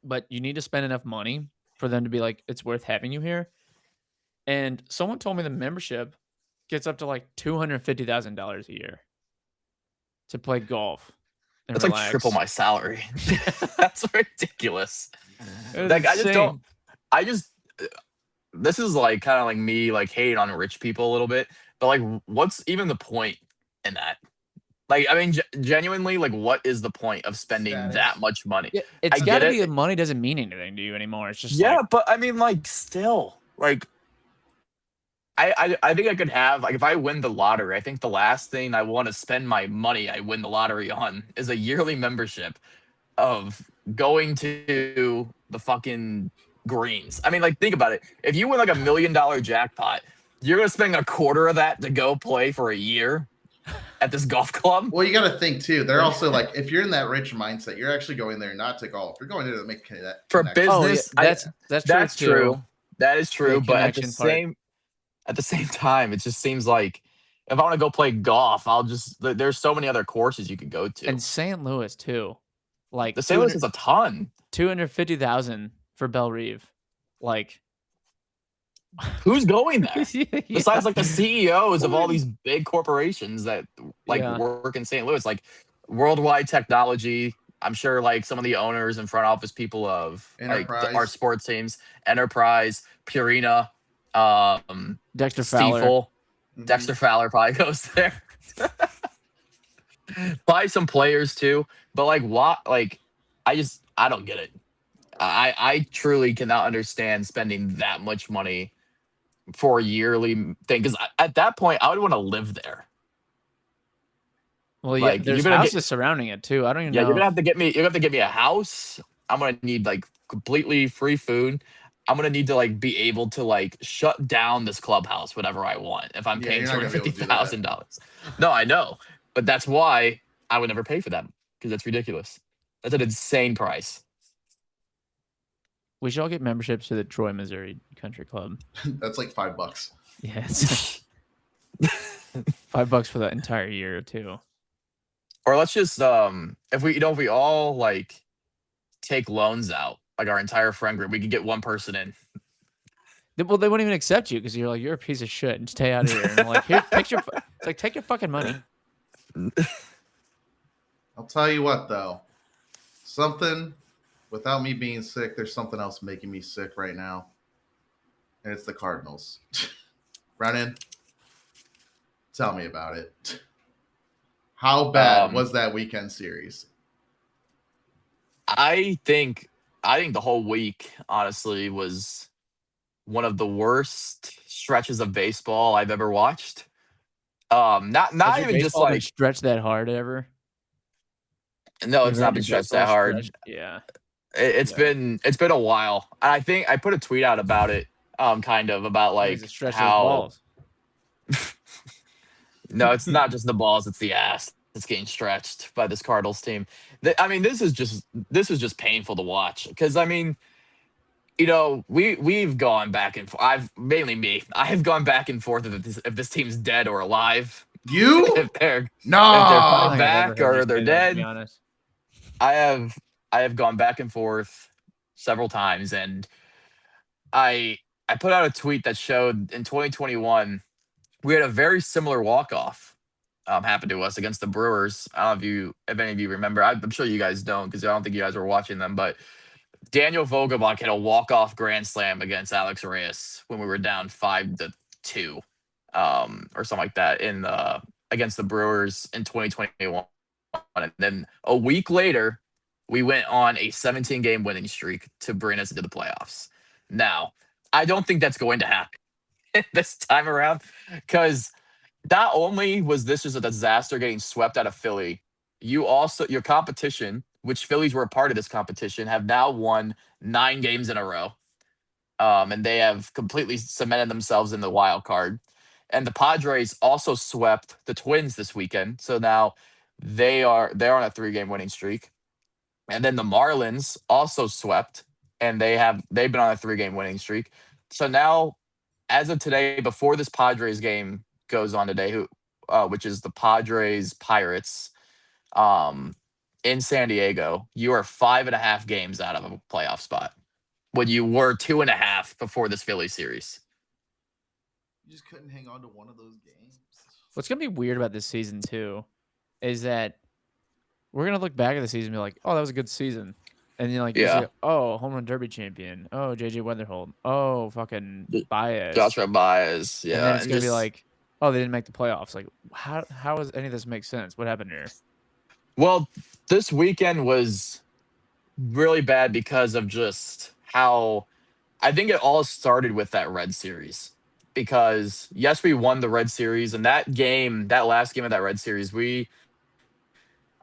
S2: But you need to spend enough money for them to be like, it's worth having you here. And someone told me the membership gets up to like $250,000 a year to play golf. And
S3: That's
S2: relax.
S3: like triple my salary. That's ridiculous.
S2: It was
S3: Like
S2: insane.
S3: this is like kind of like me like hating on rich people a little bit, but like what's even the point in that? Like, I mean, genuinely, like, what is the point of spending
S1: Status.
S3: that much money?
S2: Yeah, it's
S3: I
S2: got
S3: get
S2: to be
S3: it.
S2: the money doesn't mean anything to you anymore. It's just
S3: Yeah,
S2: like,
S3: but I mean, like, still, like, I think I could have, like, if I win the lottery, I think the last thing I want to spend my money I win the lottery on is a yearly membership of going to the fucking greens. I mean, like, think about it. If you win like $1 million jackpot, you're gonna spend a quarter of that to go play for a year at this golf club.
S1: Well, you got to think too. They're also like, if you're in that rich mindset, you're actually going there not to golf. You're going there to make that
S3: For
S1: connection.
S3: business.
S2: oh, yeah, that's true.
S3: true.
S2: Too.
S3: That is true.
S2: The
S3: But
S2: connection part.
S3: at the same time, it just seems like if I want to go play golf, there's so many other courses you could go to.
S2: And St. Louis too, like
S3: The St. Louis is a ton.
S2: 250,000 for Bellerive, like
S3: Who's going there?
S2: yeah.
S3: Besides like the CEOs of all these big corporations that like
S2: Yeah.
S3: work in St. Louis, like Worldwide Technology. I'm sure like some of the owners and front office people of like
S1: Enterprise.
S3: our sports teams, Enterprise, Purina,
S2: Dexter Fowler.
S3: Stiefel,
S1: Mhm.
S3: Dexter Fowler probably goes there. Probably some players too, but like what? Like I don't get it. I truly cannot understand spending that much money for a yearly thing because at that point I would want to live there.
S2: Well, yeah,
S3: Like,
S2: there's
S3: you're gonna
S2: houses surrounding it too. I don't even
S3: Yeah,
S2: know.
S3: you're gonna have to get me. You're gonna have to get me a house. I'm gonna need like completely free food. I'm gonna need to like be able to like shut down this clubhouse whenever I want if I'm
S1: Yeah,
S3: paying
S1: you're not gonna be able to do that.
S3: $250,000. No, I know, but that's why I would never pay for that because that's ridiculous. That's an insane price.
S2: We should all get memberships to the Troy, Missouri Country Club.
S1: That's like $5.
S2: Yeah, it's $5 for that entire year too.
S3: Or let's just if we all like take loans out, like our entire friend group, we could get one person in.
S2: Well, they wouldn't even accept you because you're a piece of shit and stay out of here. And they're like, here, it's like, take your fucking money.
S1: I'll tell you what, though. Something, without me being sick, there's something else making me sick right now. And it's the Cardinals. Brennan, tell me about it. How bad was that weekend series?
S3: I think the whole week, honestly, was one of the worst stretches of baseball I've ever watched. Not
S2: Has your
S3: even just
S2: baseball been
S3: like
S2: stretched that hard ever.
S3: no,
S2: You've
S3: it's
S2: had
S3: not been
S2: your
S3: stretched that
S2: baseball
S3: hard.
S2: stretched? Yeah.
S3: It's
S2: Yeah.
S3: been a while. And I think I put a tweet out about it, kind of about like
S2: Because it stretched those
S3: how
S2: balls.
S3: no, it's not just the balls, it's the ass that's getting stretched by this Cardinals team. I mean, this is just painful to watch because I mean, you know, we've gone back and forth. I have gone back and forth if this team's dead or alive.
S1: You?
S3: if they're
S1: No.
S3: if they're
S2: I
S3: coming
S2: don't think I've
S3: back
S2: ever heard
S3: or
S2: you
S3: they're
S2: say that, to be
S3: dead.
S2: honest.
S3: I have gone back and forth several times, and I put out a tweet that showed in 2021 we had a very similar walk off happen to us against the Brewers. I don't know if any of you remember. I'm sure you guys don't because I don't think you guys were watching them. But Daniel Vogelbach had a walk off grand slam against Alex Reyes when we were down 5-2, or something like that in the against the Brewers in 2021. And then a week later, we went on a 17-game winning streak to bring us into the playoffs. Now, I don't think that's going to happen this time around because not only was this just a disaster getting swept out of Philly, your competition, which Phillies were a part of this competition, have now won 9 games in a row. And they have completely cemented themselves in the wild card. And the Padres also swept the Twins this weekend. So now they're on a 3-game winning streak. And then the Marlins also swept, and they've been on a 3-game winning streak. So now, as of today, before this Padres game goes on today, which is the Padres Pirates, in San Diego, you are 5.5 games out of a playoff spot when you were 2.5 before this Philly series.
S1: You just couldn't hang on to one of those games.
S2: What's gonna be weird about this season too is that we're gonna look back at the season and be like, "Oh, that was a good season," and you're like,
S3: Yeah.
S2: "Oh, home run derby champion. Oh, JJ Weatherhold. Oh, fucking Baez.
S3: Joshua Baez, yeah.
S2: And then it's gonna be like, "Oh, they didn't make the playoffs." Like, how does any of this make sense? What happened here?
S3: Well, this weekend was really bad because of just how I think it all started with that Red Series. Because yes, we won the Red Series, and that last game of that Red Series, I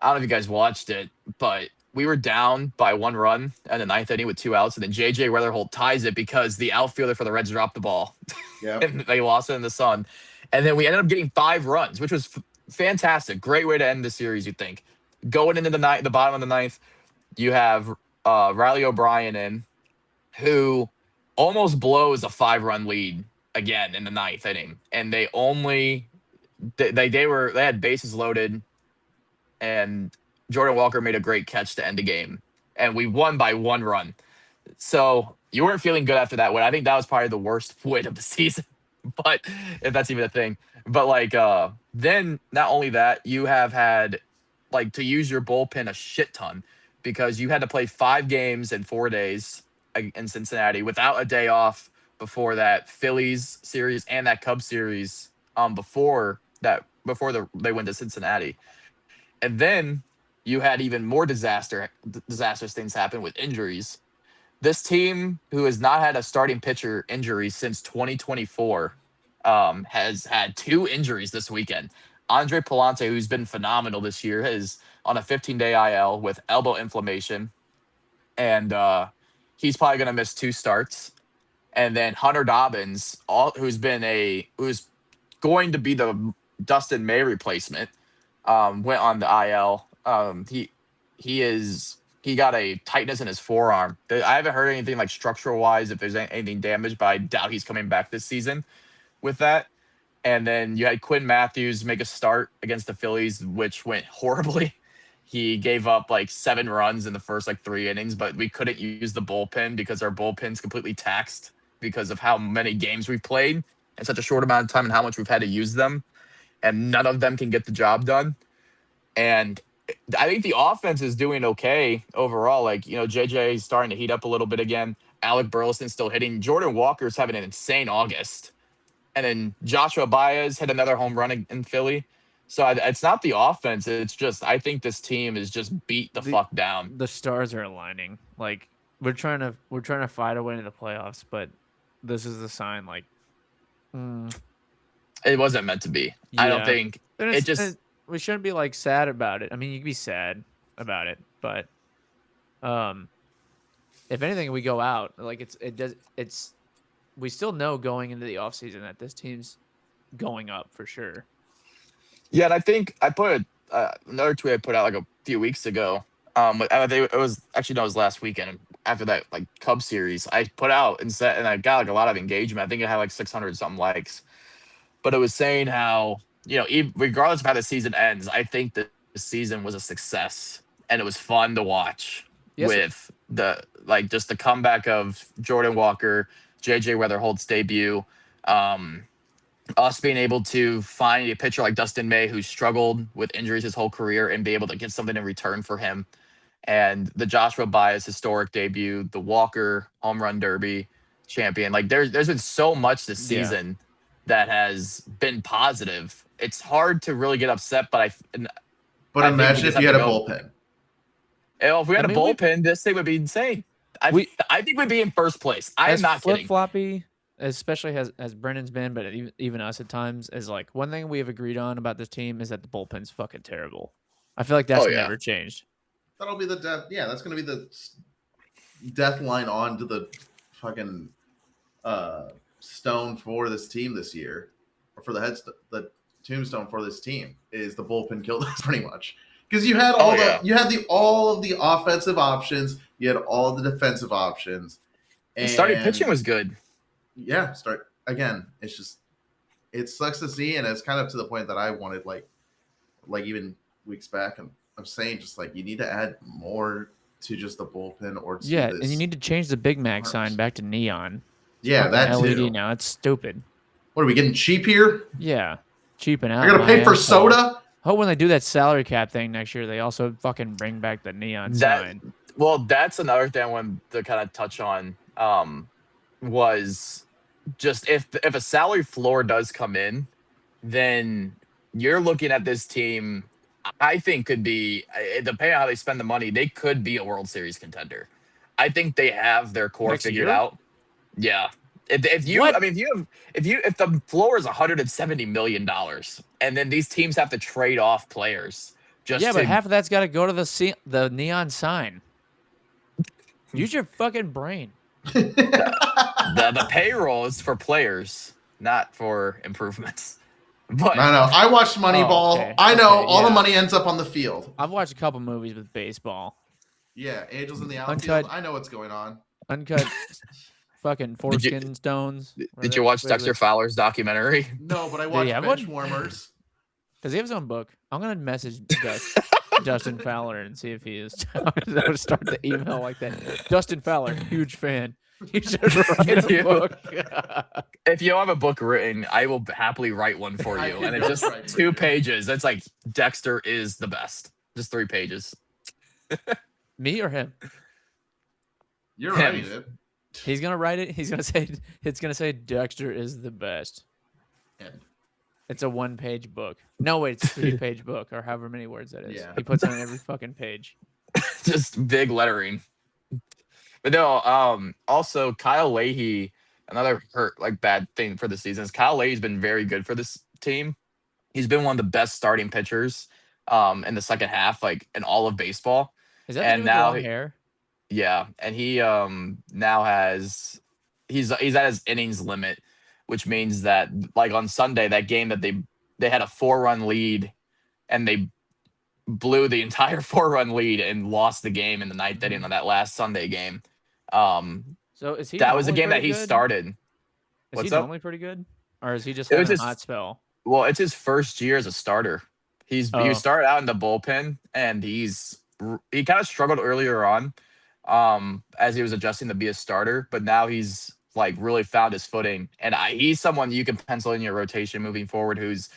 S3: don't know if you guys watched it, but we were down by 1 run in the 9th inning with 2 outs, and then JJ Weatherholt ties it because the outfielder for the Reds dropped the ball.
S1: Yeah.
S3: And they lost it in the sun. And then we ended up getting 5 runs, which was fantastic. Great way to end the series, you'd think. Going into the bottom of the 9th, you have Riley O'Brien in, who almost blows a 5-run lead again in the 9th inning. And they had bases loaded, and Jordan Walker made a great catch to end the game. And we won by 1 run. So you weren't feeling good after that win. I think that was probably the worst win of the season, but if that's even a thing. But then not only that, you have had to use your bullpen a shit ton because you had to play 5 games in 4 days in Cincinnati without a day off before that Phillies series and that Cubs series before they went to Cincinnati. And then you had even more disastrous things happen with injuries. This team, who has not had a starting pitcher injury since 2024, has had 2 injuries this weekend. Andre Palante, who's been phenomenal this year, is on a 15-day IL with elbow inflammation, and he's probably going to miss 2 starts. And then Hunter Dobbins, who's going to be the Dustin May replacement, went on the IL. He got a tightness in his forearm. I haven't heard anything structural wise if there's anything damaged, but I doubt he's coming back this season with that. And then you had Quinn Matthews make a start against the Phillies, which went horribly. He gave up 7 runs in the first 3 innings, but we couldn't use the bullpen because our bullpen's completely taxed because of how many games we've played in such a short amount of time and how much we've had to use them. And none of them can get the job done. And I think the offense is doing okay overall. JJ is starting to heat up a little bit again. Alec Burleson's still hitting. Jordan Walker's having an insane August. And then Joshua Baez hit another home run in Philly. So it's not the offense. It's just I think this team is just beat the fuck down.
S2: The stars are aligning. We're trying to fight our way into the playoffs, but this is the sign.
S3: It wasn't meant to be. Yeah. I don't think it just.
S2: We shouldn't be sad about it. I mean, you can be sad about it, but if anything, we go out we still know going into the offseason that this team's going up for sure.
S3: Yeah, and I think I put another tweet I put out a few weeks ago. It was last weekend after that Cubs series. I put out and I got a lot of engagement. I think it had 600 something likes, but it was saying how regardless of how the season ends, I think that the season was a success and it was fun to watch. with the just the comeback of Jordan Walker, JJ Weatherholt's debut, us being able to find a pitcher like Dustin May who struggled with injuries his whole career and be able to get something in return for him, and the Joshua Baez historic debut, the Walker home run derby champion. Like there's been so much this season that has been positive. It's hard to really get upset, but I
S1: imagine if you had a bullpen.
S3: If we had a bullpen, this thing would be insane. I think we'd be in first place. I am not kidding.
S2: Flip-floppy, especially as Brennan's been, but even us at times, is like one thing we have agreed on about this team is that the bullpen's fucking terrible. I feel like that's never changed.
S1: That'll be the death. Yeah, that's going to be the death line on to the fucking stone for this team this year, or for the tombstone for this team is the bullpen killed us pretty much. Because you had all of the offensive options, you had all of the defensive options, and
S3: starting pitching was good.
S1: Yeah, it's just it sucks to see, and it's kind of to the point that I wanted like even weeks back, and I'm saying just like you need to add more to just the bullpen or to
S2: and you need to change the Big Mac sign back to neon.
S1: Yeah, that
S2: LED
S1: too.
S2: now. It's stupid.
S1: What are we getting cheap here?
S2: Yeah, cheaping out.
S1: I gotta pay for soda.
S2: Hope when they do that salary cap thing next year, they also fucking bring back the neon sign.
S3: Well, that's another thing I wanted to kind of touch on. Was just if a salary floor does come in, then you're looking at this team. I think could be, depending on how they spend the money, they could be a World Series contender. I think they have their core figured out. Yeah. If the floor is $170 million, and then these teams have to trade off players, but
S2: half of that's got to go to the neon sign. Use your fucking brain.
S3: The payroll is for players, not for improvements. But
S1: I know. I watched Moneyball. I know all the money ends up on the field.
S2: I've watched a couple movies with baseball.
S1: Yeah, Angels in the Outfield. I know what's going on.
S2: Uncut fucking foreskin stones.
S3: Did you watch Dexter Fowler's documentary?
S1: No, but I watched Benchwarmers.
S2: Does he have his own book? I'm going to message Dustin Fowler and see if he is. I'm going to start the email like that. Dustin Fowler, huge fan. You should write a book.
S3: If you have a book written, I will happily write one for you. And it's just 2 pages. It's like Dexter is the best. Just 3 pages.
S2: Me or him?
S1: You're writing it.
S2: He's gonna write it. He's gonna say it's gonna say Dexter is the best.
S1: End.
S2: It's a 1-page book. No, wait, it's a 3-page book, or however many words that is.
S1: Yeah.
S2: He puts on every fucking page.
S3: Just big lettering. But no, also Kyle Leahy, another bad thing for the season is Kyle Leahy's been very good for this team. He's been one of the best starting pitchers in the second half, in all of baseball.
S2: Is that the long hair?
S3: Yeah, and he now he's at his innings limit, which means that on Sunday, that game that they had a 4-run lead and they blew the entire 4-run lead and lost the game in the ninth inning on that last Sunday game.
S2: So is he?
S3: That was a game that he started.
S2: Is he normally pretty good, or is he just having a hot spell?
S3: Well, it's his first year as a starter. He started out in the bullpen, and he kind of struggled earlier on, as he was adjusting to be a starter. But now he's really found his footing, and he's someone you can pencil in your rotation moving forward. Who's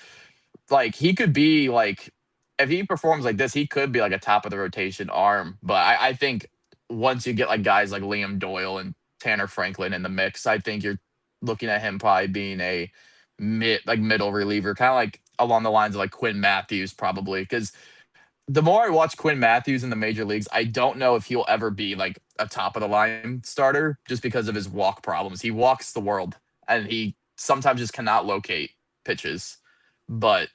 S3: he could be if he performs like this, he could be a top of the rotation arm. But I think once you get guys like Liam Doyle and Tanner Franklin in the mix, I think you're looking at him probably being a middle reliever, kind of along the lines of Quinn Matthews probably. Because the more I watch Quinn Matthews in the major leagues, I don't know if he'll ever be a top of the line starter just because of his walk problems. He walks the world, and he sometimes just cannot locate pitches. But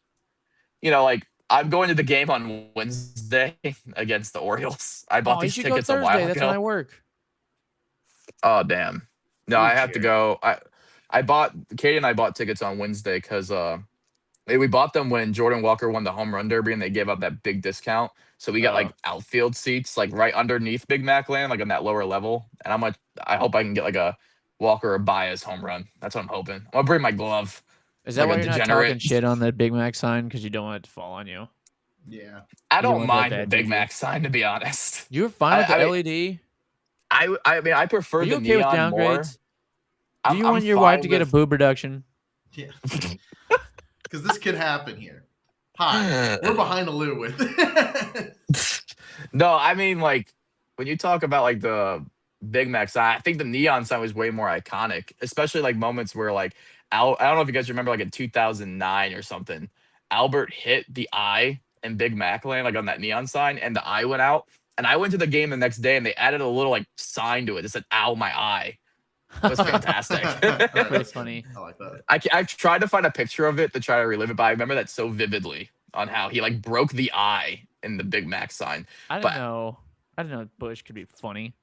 S3: I'm going to the game on Wednesday against the Orioles. I bought these tickets a while ago.
S2: That's when I work.
S3: Oh, damn. No, I have to go. Katie and I bought tickets on Wednesday because we bought them when Jordan Walker won the home run derby, and they gave out that big discount. So we got outfield seats right underneath Big Mac Land, on that lower level. And I hope I can get a Walker or Baez home run. That's what I'm hoping. I'm gonna bring my glove.
S2: Is that why you're not talking shit on the Big Mac sign because you don't want it to fall on you?
S1: Yeah.
S3: I
S2: You
S3: don't
S2: went that
S3: mind the
S2: bad,
S3: Big
S2: did you?
S3: Mac sign, to be honest.
S2: You were fine with the
S3: I mean,
S2: LED.
S3: I mean, I prefer
S2: Are you
S3: the
S2: okay with
S3: neon more.
S2: downgrades? Do you
S3: I'm
S2: want your wife
S3: fine
S2: to get a
S3: with.
S2: boob reduction?
S1: Yeah. Because this could happen here. Hi, we're behind the loop with it.
S3: No, I mean, like, when you talk about like the Big Mac sign, I think the neon sign was way more iconic, especially like moments where like I don't know if you guys remember like in 2009 or something, Albert hit the eye in Big Mac land like on that neon sign, and the eye went out. And I went to the game the next day, and they added a little like sign to it that said "Ow, my eye." It was fantastic.
S2: That's pretty funny.
S1: I like that.
S3: I've tried to find a picture of it to try to relive it, but I remember that so vividly on how he like broke the eye in the Big Mac sign.
S2: I didn't
S3: But
S2: know. I didn't know Bush could be funny.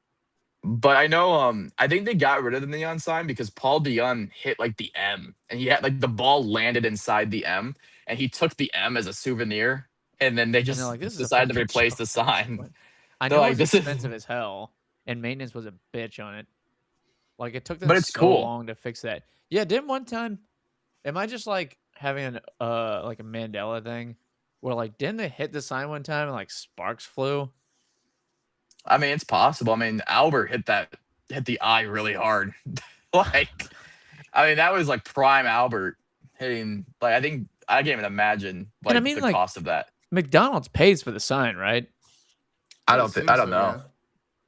S3: But I know I think they got rid of the neon sign because Paul DeYoung hit like the M, and he had like the ball landed inside the M, and he took the M as a souvenir, and then they
S2: And they're
S3: just
S2: like, "This is a
S3: decided to
S2: fucking
S3: replace
S2: joke."
S3: the sign.
S2: I
S3: They're
S2: know
S3: like,
S2: it's
S3: this is
S2: expensive as hell, and maintenance was a bitch on it. Like it took them
S3: but it's
S2: so
S3: cool.
S2: long to fix that. Yeah, didn't one time? Am I just like having an like a Mandela thing, where like didn't they hit the sign one time and like sparks flew?
S3: I mean, it's possible. I mean, Albert hit the eye really hard. Like, I mean, that was like prime Albert hitting. Like, I think I can't even imagine
S2: And I
S3: like
S2: mean,
S3: the
S2: like
S3: cost of that.
S2: McDonald's pays for the sign, right?
S1: I would assume
S3: I don't
S1: so,
S3: know.
S1: yeah.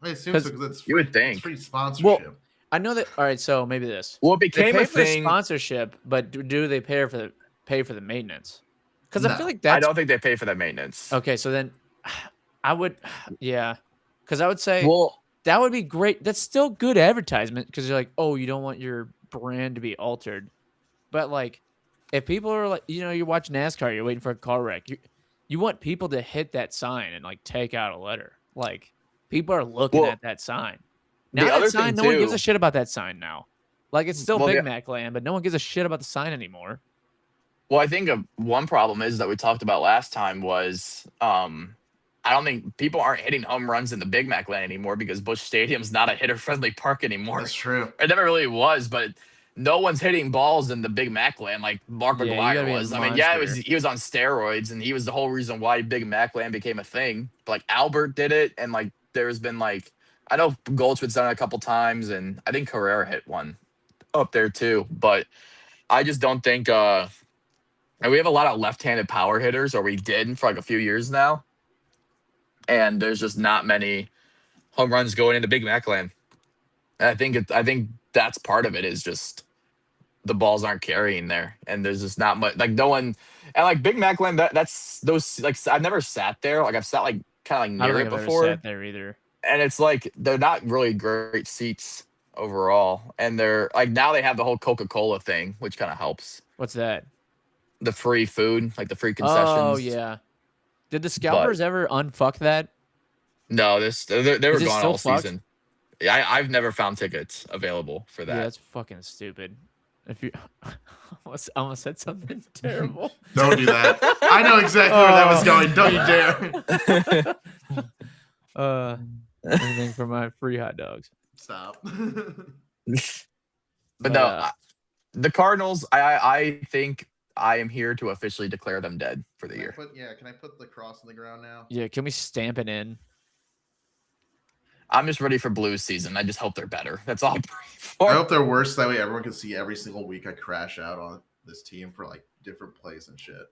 S1: I assume so
S2: 'Cause
S1: because it's
S3: you
S1: free.
S3: would think.
S1: It's free sponsorship.
S2: I know that. All right, so maybe this.
S3: Well, it
S2: They
S3: became
S2: pay
S3: a
S2: for the
S3: thing.
S2: sponsorship, but do they pay for the maintenance? Because I feel
S1: No.
S2: like
S3: I
S2: that's
S3: don't think they pay for that maintenance.
S2: okay. So then, I would, yeah, because I would say
S3: Well,
S2: that would be great. That's still good advertisement because you're like, oh, you don't want your brand to be altered, but like, if people are like, you watch NASCAR, you're waiting for a car wreck, you want people to hit that sign and like take out a letter. Like, people are looking
S3: well,
S2: at that sign.
S3: the
S2: Now that
S3: other
S2: sign,
S3: thing
S2: no one gives a
S3: too.
S2: shit about that sign now. Like it's still
S3: Well,
S2: Big
S3: the,
S2: Mac land, but no one gives a shit about the sign anymore.
S3: well, I think one problem is that we talked about last time was I don't think people aren't hitting home runs in the Big Mac land anymore because Busch Stadium's not a hitter friendly park anymore.
S1: That's true.
S3: It never really was, but no one's hitting balls in the Big Mac land like Mark
S2: Yeah, you gotta
S3: McGwire
S2: be a
S3: was. I mean, yeah,
S2: monster.
S3: he was on steroids, and he was the whole reason why Big Mac land became a thing. But like Albert did it, and like there's been like I know Goldschmidt's done it a couple times, and I think Carrera hit one up there too. But I just don't think and we have a lot of left-handed power hitters, or we did for like a few years now. And there's just not many home runs going into Big Mac land. And I think that's part of it is just the balls aren't carrying there, and there's just not much like no one. And like Big Mac land, that's those like I've never sat there. Like I've sat like kind of like
S2: I don't
S3: near
S2: think
S3: it
S2: I've ever
S3: before,
S2: sat there either.
S3: and it's like they're not really great seats overall. And they're like now they have the whole Coca-Cola thing, which kind of helps.
S2: What's that?
S3: The free food, like the free
S2: Oh
S3: concessions.
S2: yeah. Did the
S3: But
S2: scalpers ever unfuck that?
S3: no, they were
S2: Is it
S3: gone
S2: still
S3: all
S2: fucked?
S3: season. Yeah, I've never found tickets available for
S2: Yeah,
S3: that.
S2: that's fucking stupid. If you I almost said something terrible.
S1: Don't do that. I know exactly where that was going. Don't you dare.
S2: Anything for my free hot dogs.
S1: Stop.
S3: But no, the Cardinals, I think I am here to officially declare them dead for the year.
S1: Can I put the cross in the ground now?
S2: Yeah, can we stamp it in?
S3: I'm just ready for Blues season. I just hope they're better. That's all I'm praying
S1: I
S3: for.
S1: hope they're worse. That way everyone can see every single week I crash out on this team for like different plays and shit.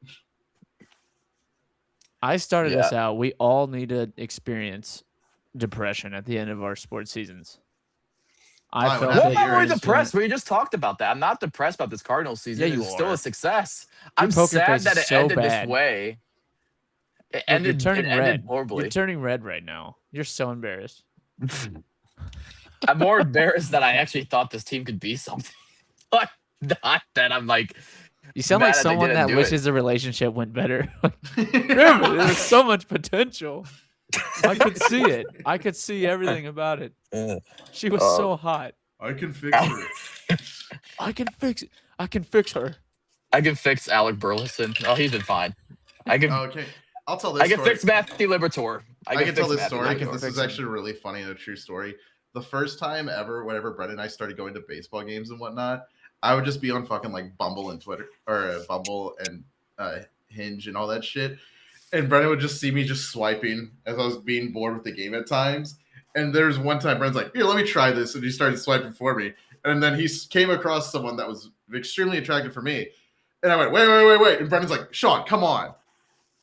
S2: I started this out. We all need to experience depression at the end of our sports seasons. I felt
S3: What
S2: it
S3: am I
S2: during
S3: depressed? We just talked about that. I'm not depressed about this Cardinals season.
S2: Yeah, you
S3: It's still
S2: are.
S3: a success.
S2: Your
S3: I'm
S2: poker
S3: sad
S2: face
S3: that
S2: is
S3: it
S2: so
S3: ended
S2: bad.
S3: this way. It
S2: Look, you're turning
S3: ended
S2: red.
S3: horribly.
S2: You're turning red right now. You're so embarrassed.
S3: I'm more embarrassed that I actually thought this team could be something. Like, not that I'm like.
S2: You sound
S3: mad
S2: like
S3: that they
S2: someone
S3: didn't
S2: that
S3: do
S2: wishes the relationship went better. Remember, there's so much potential. I could see it. I could see everything about it. She was so hot.
S1: I can fix her.
S2: I can fix it. I can fix her.
S3: I can fix Alec Burleson. Oh, he's been fine. I can.
S1: Okay, I'll tell this.
S3: I can
S1: story.
S3: fix Matthew Liberatore.
S1: I can tell this story
S3: because
S1: because this is actually really funny and a true story. The first time ever, whenever Brett and I started going to baseball games and whatnot, I would just be on fucking like Bumble and Twitter or Bumble and Hinge and all that shit. and Brendan would just see me just swiping as I was being bored with the game at times. And there was one time Brendan's like, "Here, let me try this," and he started swiping for me. And then he came across someone that was extremely attractive for me, and I went, "Wait!" And Brendan's like, "Sean, come on,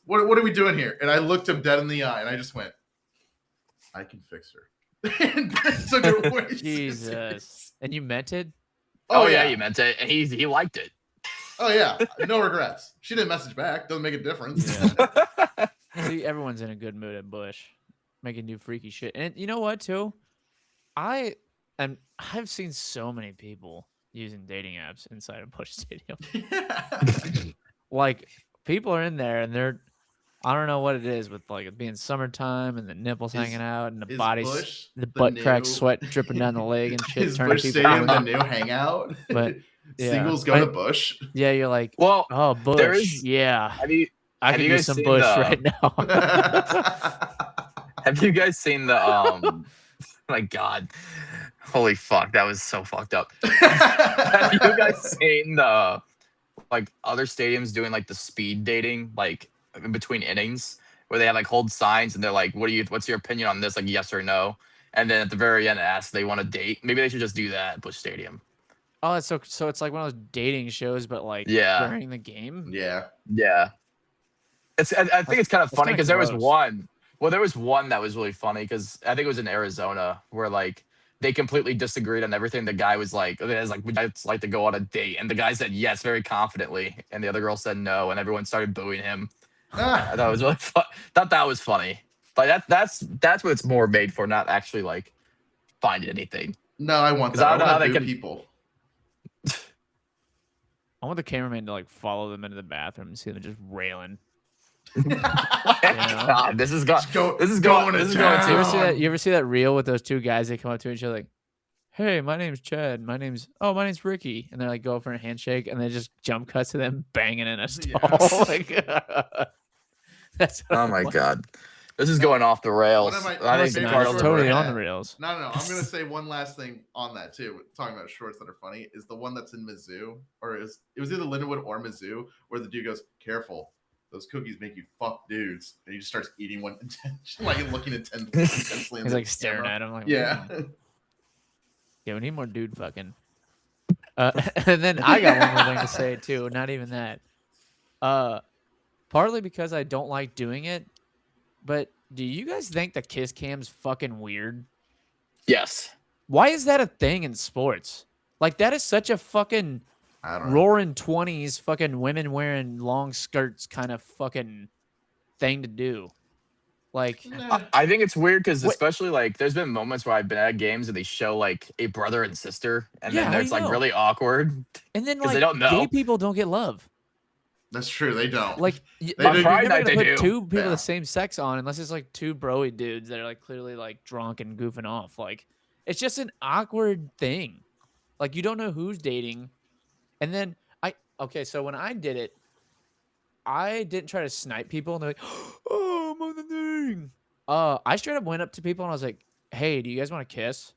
S1: what are we doing here?" And I looked him dead in the eye, and I just went, "I can fix her." And Brendan took it way
S2: Jesus.
S1: serious.
S2: And you meant it?
S3: Oh yeah, you meant it, and he liked it.
S1: Oh yeah, no regrets. She didn't message back. Doesn't make a difference.
S2: Yeah. See, everyone's in a good mood at Busch, making new freaky shit. And you know what, too? I've seen so many people using dating apps inside of Busch Stadium. Like, people are in there and they're, I don't know what it is with like it being summertime and the nipples hanging out and the bodies, the butt crack sweat dripping down the leg and shit.
S1: Is Busch Stadium the new hangout?
S2: But yeah.
S1: Singles go to Busch.
S2: Yeah, you're like,
S3: well,
S2: oh, Busch. Yeah. I can use some Busch right now.
S3: Have you guys seen the my God, holy fuck, that was so fucked up. Have you guys seen the like other stadiums doing like the speed dating like in between innings where they have like hold signs and they're like, what's your opinion on this, like yes or no, and then at the very end ask they want to date? Maybe they should just do that at Busch Stadium.
S2: Oh, so it's like one of those dating shows, but like during the game.
S1: Yeah.
S3: I think it's kind of funny because there was one that was really funny because I think it was in Arizona where like they completely disagreed on everything. The guy was like, would you like to go on a date? And the guy said yes very confidently, and the other girl said no, and everyone started booing him. I thought it was really fun. Thought that was funny. Like that's what it's more made for, not actually like find anything.
S1: No, I want that. I don't know how they can people.
S2: I want the cameraman to like follow them into the bathroom and see them just railing.
S3: God, this is going.
S1: You
S2: ever see that reel with those two guys? They come up to each other like, "Hey, my name's Chad. My name's Ricky," and they're like go for a handshake, and they just jump cuts to them banging in a stall.
S1: Yes.
S2: Like, that's
S3: oh my God, this is going off the rails.
S2: I think it's totally on the rails.
S1: No. I'm gonna say one last thing on that too. Talking about shorts that are funny is the one that's in Mizzou, or it was either Lindenwood or Mizzou, where the dude goes, "Careful. Those cookies make you fuck dudes," and he just starts eating one, like looking intensely.
S2: He's like staring at him, like,
S1: yeah,
S2: yeah. We need more dude fucking. And then I got one more thing to say too. Not even that. Partly because I don't like doing it, but do you guys think the kiss cam's fucking weird?
S3: Yes.
S2: Why is that a thing in sports? Like that is such a fucking.
S1: I don't know.
S2: Roaring 20s, fucking women wearing long skirts kind of fucking thing to do. Like,
S3: I think it's weird because especially like there's been moments where I've been at games and they show like a brother and sister, and then it's like really awkward.
S2: And then like
S3: they don't know.
S2: Gay people don't get love.
S1: That's true. They don't.
S2: Like,
S1: you're
S2: never gonna put two people of the same sex on unless it's like two broy dudes that are like clearly like drunk and goofing off. Like, it's just an awkward thing. Like, you don't know who's dating. And then so when I did it, I didn't try to snipe people and they're like, "Oh, I'm on the thing." I straight up went up to people and I was like, "Hey, do you guys want to kiss?"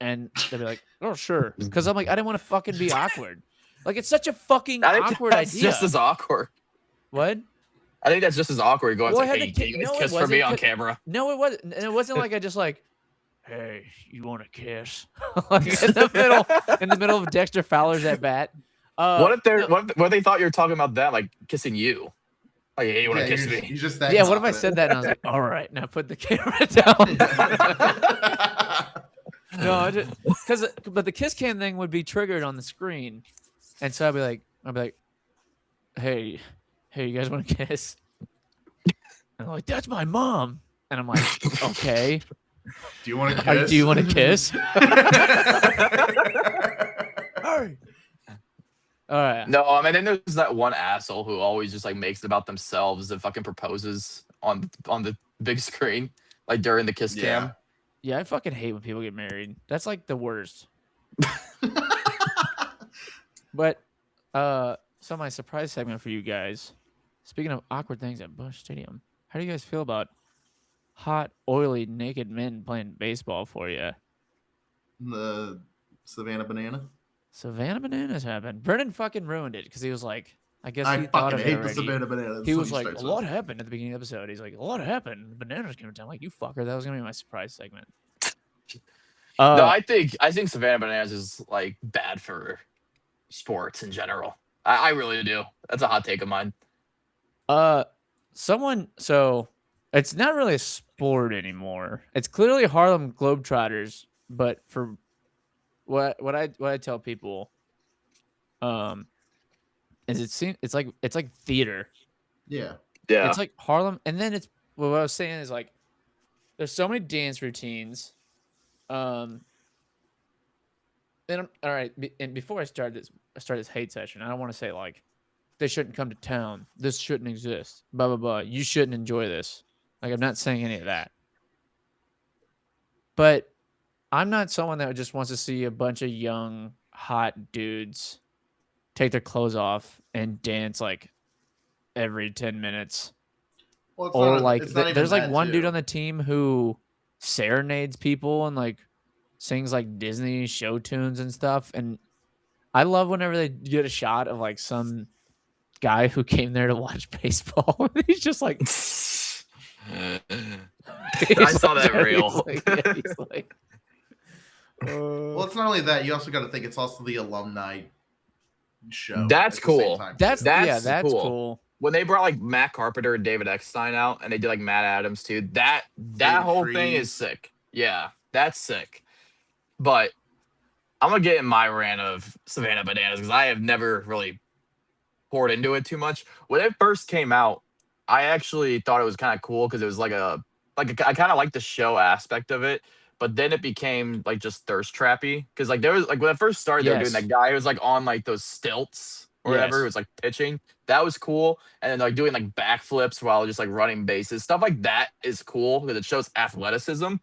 S2: And they'd be like, "Oh, sure." Because I'm like, I didn't want to fucking be awkward. Like, it's such a fucking awkward idea.
S3: Just as awkward.
S2: What?
S3: I think that's just as awkward. Going like, "Hey, can you guys kiss for me on camera?"
S2: No, it wasn't. And it wasn't like I just like, "Hey, you want to kiss?" Like in the middle of Dexter Fowler's at bat.
S3: What if they thought you were talking about that, like kissing you? Like, "Hey, you want to kiss me?"
S1: He's just that.
S2: Yeah. What if I said that and I was like, "All right, now put the camera down." No, but the kiss cam thing would be triggered on the screen, and so I'd be like, "Hey, you guys want to kiss?" And they're like, "That's my mom," and I'm like, "Okay."
S1: Do you want to kiss?
S2: Do you want to kiss? Hey. All right.
S3: No, I mean, then there's that one asshole who always just like makes it about themselves and fucking proposes on the big screen, like during the kiss cam.
S2: Yeah, I fucking hate when people get married. That's like the worst. But so my surprise segment for you guys. Speaking of awkward things at Busch Stadium, how do you guys feel about hot, oily, naked men playing baseball for you?
S1: The Savannah Banana.
S2: Savannah Bananas happened. Brennan fucking ruined it because he was like, I guess
S1: I
S2: he thought
S1: fucking
S2: of it
S1: hate the
S2: already.
S1: Savannah Bananas.
S2: He
S1: when
S2: was like,
S1: starts
S2: a lot
S1: off.
S2: happened at the beginning of the episode. He's like, a lot happened. Bananas came to town. Like, you fucker. That was going to be my surprise segment.
S3: No, I think Savannah Bananas is like bad for sports in general. I really do. That's a hot take of mine.
S2: So it's not really a sport anymore. It's clearly Harlem Globetrotters, but for what I tell people, is it's like theater.
S1: Yeah.
S3: Yeah.
S2: It's like Harlem, and then it's what I was saying is like there's so many dance routines. And all right, and before I start this hate session, I don't want to say like they shouldn't come to town. This shouldn't exist. Blah blah blah. You shouldn't enjoy this. Like I'm not saying any of that. But I'm not someone that just wants to see a bunch of young hot dudes take their clothes off and dance like every 10 minutes.
S1: Well,
S2: Or like
S1: it's not even
S2: there's like
S1: that,
S2: one dude
S1: too.
S2: on the team who serenades people and like sings like Disney show tunes and stuff. And I love whenever they get a shot of like some guy who came there to watch baseball. He's just like
S3: I
S2: he's
S3: saw
S2: like-
S3: that reel.
S2: he's like
S1: Well, it's not only that. You also got to think it's also the alumni show.
S3: That's
S1: at the same
S3: cool.
S1: time,
S2: that's
S1: too.
S2: that's
S3: cool.
S2: cool.
S3: When they brought like Matt Carpenter and David Eckstein out, and they did like Matt Adams too, that
S1: David
S3: whole thing is
S1: Freese.
S3: sick. Yeah, that's sick. But I'm gonna get in my rant of Savannah Bananas because I have never really poured into it too much. When it first came out, I actually thought it was kind of cool because it was I kind of like the show aspect of it. But then it became like just thirst trappy because like there was like when it first started, they were doing
S2: Yes.
S3: that guy who was like on like those stilts or whatever.
S2: Yes.
S3: It was like pitching. That was cool. And then like doing like backflips while just like running bases. Stuff like that is cool because it shows athleticism.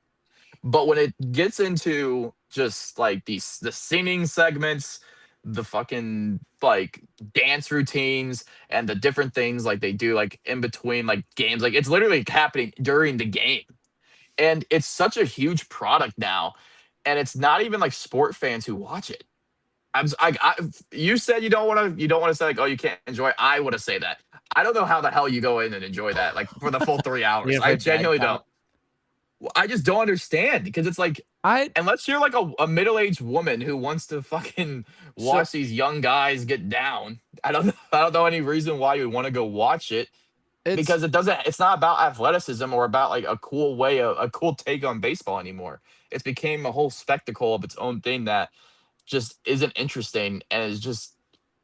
S3: But when it gets into just like the singing segments, the fucking like dance routines and the different things like they do like in between like games, like it's literally happening during the game. And it's such a huge product now. And it's not even like sport fans who watch it. You said you don't want to say like, oh, you can't enjoy it. I want to say that. I don't know how the hell you go in and enjoy that like for the full 3 hours.
S2: You
S3: I
S2: play
S3: genuinely
S2: bagpipe?
S3: don't. I just don't understand because it's like unless you're like a middle-aged woman who wants to fucking watch these young guys get down, I don't know any reason why you would want to go watch it because it's not about athleticism or about like a cool take on baseball anymore. It's became a whole spectacle of its own thing that just isn't interesting and it's just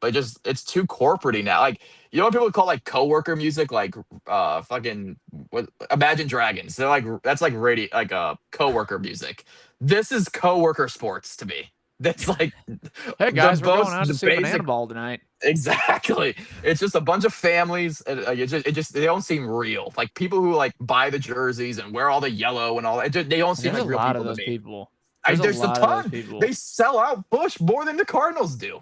S3: it's too corporate now. Like you know what people call like coworker music, like fucking what Imagine Dragons. They're like that's like radio like coworker music. This is coworker sports to me. That's like
S2: Hey guys,
S3: the
S2: we're
S3: most-
S2: going out to
S3: the
S2: see Banana
S3: basic-
S2: Ball tonight.
S3: Exactly. It's just a bunch of families. And it just they don't seem real. Like people who like buy the jerseys and wear all the yellow and all that. They don't seem
S2: There's
S3: like
S2: a
S3: real
S2: lot
S3: people
S2: of those
S3: to me.
S2: people.
S3: There's a
S2: lot of
S3: ton.
S2: those people.
S3: They sell out Bush more than the Cardinals do.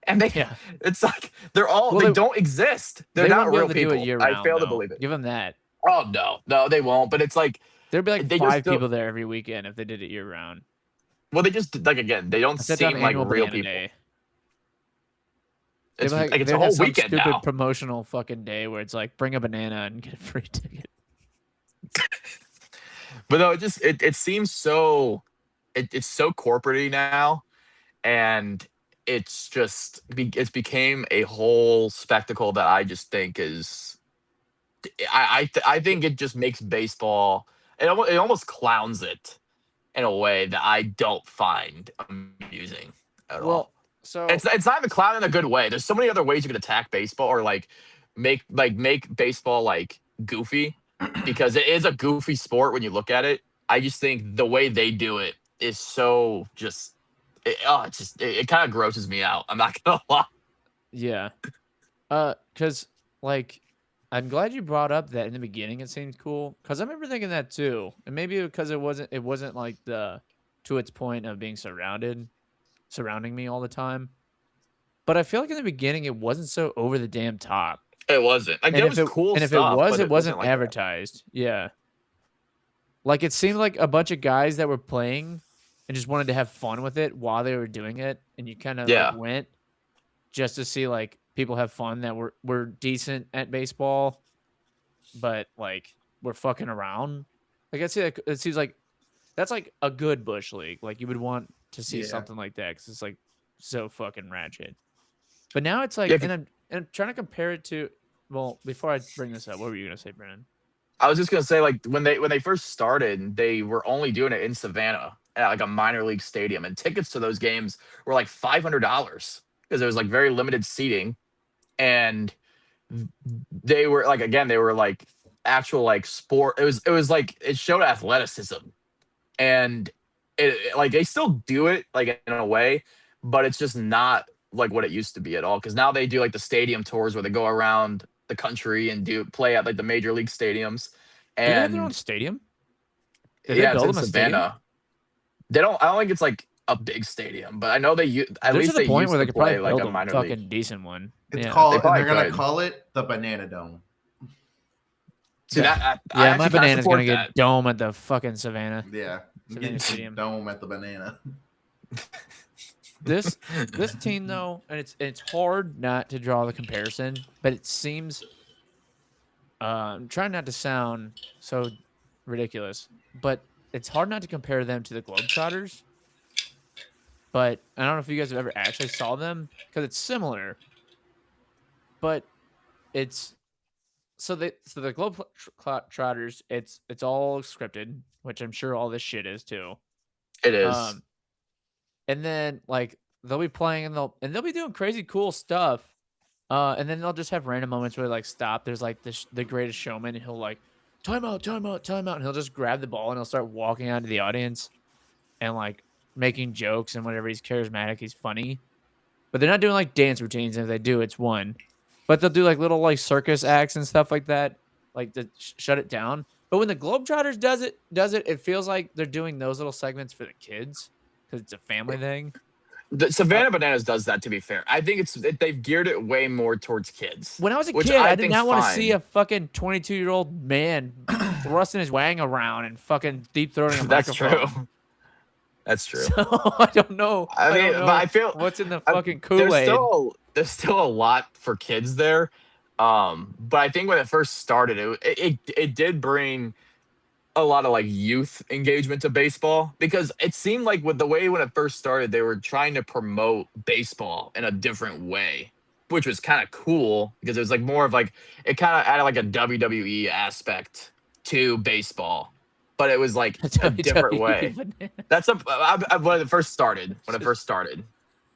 S3: And
S2: Yeah.
S3: it's like they're all
S2: Well,
S3: they don't exist. They're
S2: they
S3: not
S2: wouldn't be
S3: real
S2: able to do
S3: people.
S2: it year
S3: I
S2: round,
S3: fail to
S2: though.
S3: believe it.
S2: Give them that.
S3: Oh no, they won't. But it's like
S2: There'd be like
S3: They just
S2: 5
S3: don't-
S2: people there every weekend if they did it year round.
S3: well, they just like again, they don't
S2: I set down
S3: seem like
S2: annual
S3: real
S2: Banana
S3: people.
S2: Day.
S3: It's
S2: They'd
S3: like it's
S2: they'd
S3: a whole
S2: have some
S3: weekend
S2: stupid
S3: now.
S2: promotional fucking day where it's like bring a banana and get a free ticket.
S3: But no, it seems so it's so corporate now, and it's became a whole spectacle that I just think is I think it just makes baseball it almost clowns it in a way that I don't find amusing at all.
S2: Well, so
S3: It's not even clown in a good way. There's so many other ways you could attack baseball or like make baseball like goofy because it is a goofy sport when you look at it. I just think the way they do it is so just it kind of grosses me out. I'm not gonna lie.
S2: yeah, because like I'm glad you brought up that in the beginning. It seemed cool because I remember thinking that too, and maybe because it wasn't like the to its point of being surrounding me all the time. But I feel like in the beginning it wasn't so over the damn top.
S3: It wasn't. Like
S2: And
S3: it
S2: if
S3: was cool
S2: and if
S3: stuff,
S2: it was,
S3: but
S2: it wasn't
S3: like that.
S2: advertised. Yeah. Like it seemed like a bunch of guys that were playing and just wanted to have fun with it while they were doing it, and you kind of
S3: Yeah.
S2: like went just to see like people have fun that we're decent at baseball, but like we're fucking around. Like I see that it seems like that's like a good Bush League. Like you would want to see
S1: Yeah.
S2: something like that because it's like so fucking ratchet. But now it's like,
S3: Yeah,
S2: and I'm trying to compare it to. Well, before I bring this up, what were you gonna say, Brennan?
S3: I was just gonna say, like when they first started, they were only doing it in Savannah at like a minor league stadium, and tickets to those games were like $500 because it was like very limited seating, and they were like again they were like actual like sport. It was like it showed athleticism, and like they still do it like in a way, but it's just not like what it used to be at all. Because now they do like the stadium tours where they go around the country and do play at like the major league stadiums.
S2: Do they have their own
S3: And
S2: stadium? Did they
S3: yeah, it's
S2: build
S3: in
S2: them a stadium?
S3: Savannah. They don't. I don't think it's like a big stadium, but I know they at
S2: They're
S3: least
S2: to the
S3: they
S2: point
S3: used
S2: where they
S3: to
S2: could probably
S3: play like
S2: build
S3: a
S2: a
S3: minor
S2: fucking
S3: league.
S2: decent one.
S1: It's
S2: Yeah.
S1: called,
S3: They
S1: and
S3: probably
S1: they're gonna
S3: could.
S1: call it the Banana Dome.
S3: See that? I
S2: Yeah, my
S3: actually kinda
S2: banana's
S3: support
S2: gonna
S3: that.
S2: get dome at the fucking Savannah.
S1: Yeah,
S2: Savannah
S1: getting
S2: Stadium.
S1: dome at the Banana.
S2: This team though, and it's hard not to draw the comparison, but it seems I'm trying not to sound so ridiculous, but it's hard not to compare them to the Globetrotters. But I don't know if you guys have ever actually saw them because it's similar, but it's so the Globetrotters. It's all scripted, which I'm sure all this shit is too.
S3: It is.
S2: And then like they'll be playing and they'll be doing crazy cool stuff. And then they'll just have random moments where they like stop. There's like the greatest showman, and he'll like timeout, timeout, timeout, and he'll just grab the ball and he'll start walking out to the audience and like making jokes and whatever. He's charismatic, he's funny. But they're not doing like dance routines, and if they do, it's one. But they'll do like little like circus acts and stuff like that, like to shut it down. But when the Globetrotters does it, it feels like they're doing those little segments for the kids because it's a family thing.
S3: The Savannah Bananas does that. To be fair, I think they've geared it way more towards kids.
S2: When I was a
S3: which
S2: kid, I did
S3: think's
S2: not want to
S3: fine.
S2: see a fucking 22-year-old man thrusting his wang around and fucking deep throating a
S3: That's
S2: microphone.
S3: true. That's true.
S2: So I don't know.
S3: I mean,
S2: don't know
S3: but I feel
S2: what's in the
S3: I-
S2: fucking Kool-Aid.
S3: There's still a lot for kids there. But I think when it first started, it did bring a lot of like youth engagement to baseball, because it seemed like with the way when it first started, they were trying to promote baseball in a different way, which was kind of cool because it was like more of like it kind of added like a WWE aspect to baseball, but it was like a different way. That's when it first started.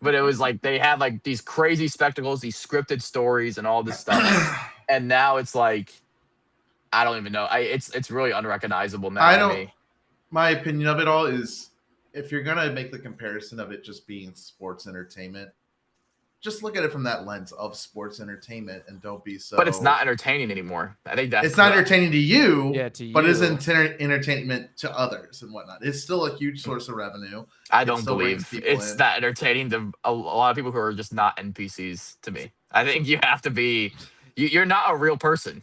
S3: But it was like they had like these crazy spectacles, these scripted stories, and all this stuff. And now it's like I don't even know. It's really unrecognizable now.
S1: I
S3: to
S1: don't.
S3: me.
S1: My opinion of it all is, if you're gonna make the comparison of it just being sports entertainment, just look at it from that lens of sports entertainment, and don't be so.
S3: But it's not entertaining anymore. I think that's
S1: It's not entertaining to you,
S2: Yeah, to
S1: but it's
S2: you.
S1: entertainment to others and whatnot. It's still a huge source of revenue.
S3: I
S1: It
S3: don't
S1: still brings
S3: believe
S1: people
S3: it's
S1: in.
S3: that entertaining to a lot of people who are just not NPCs. To me, I think you have to be. You're not a real person.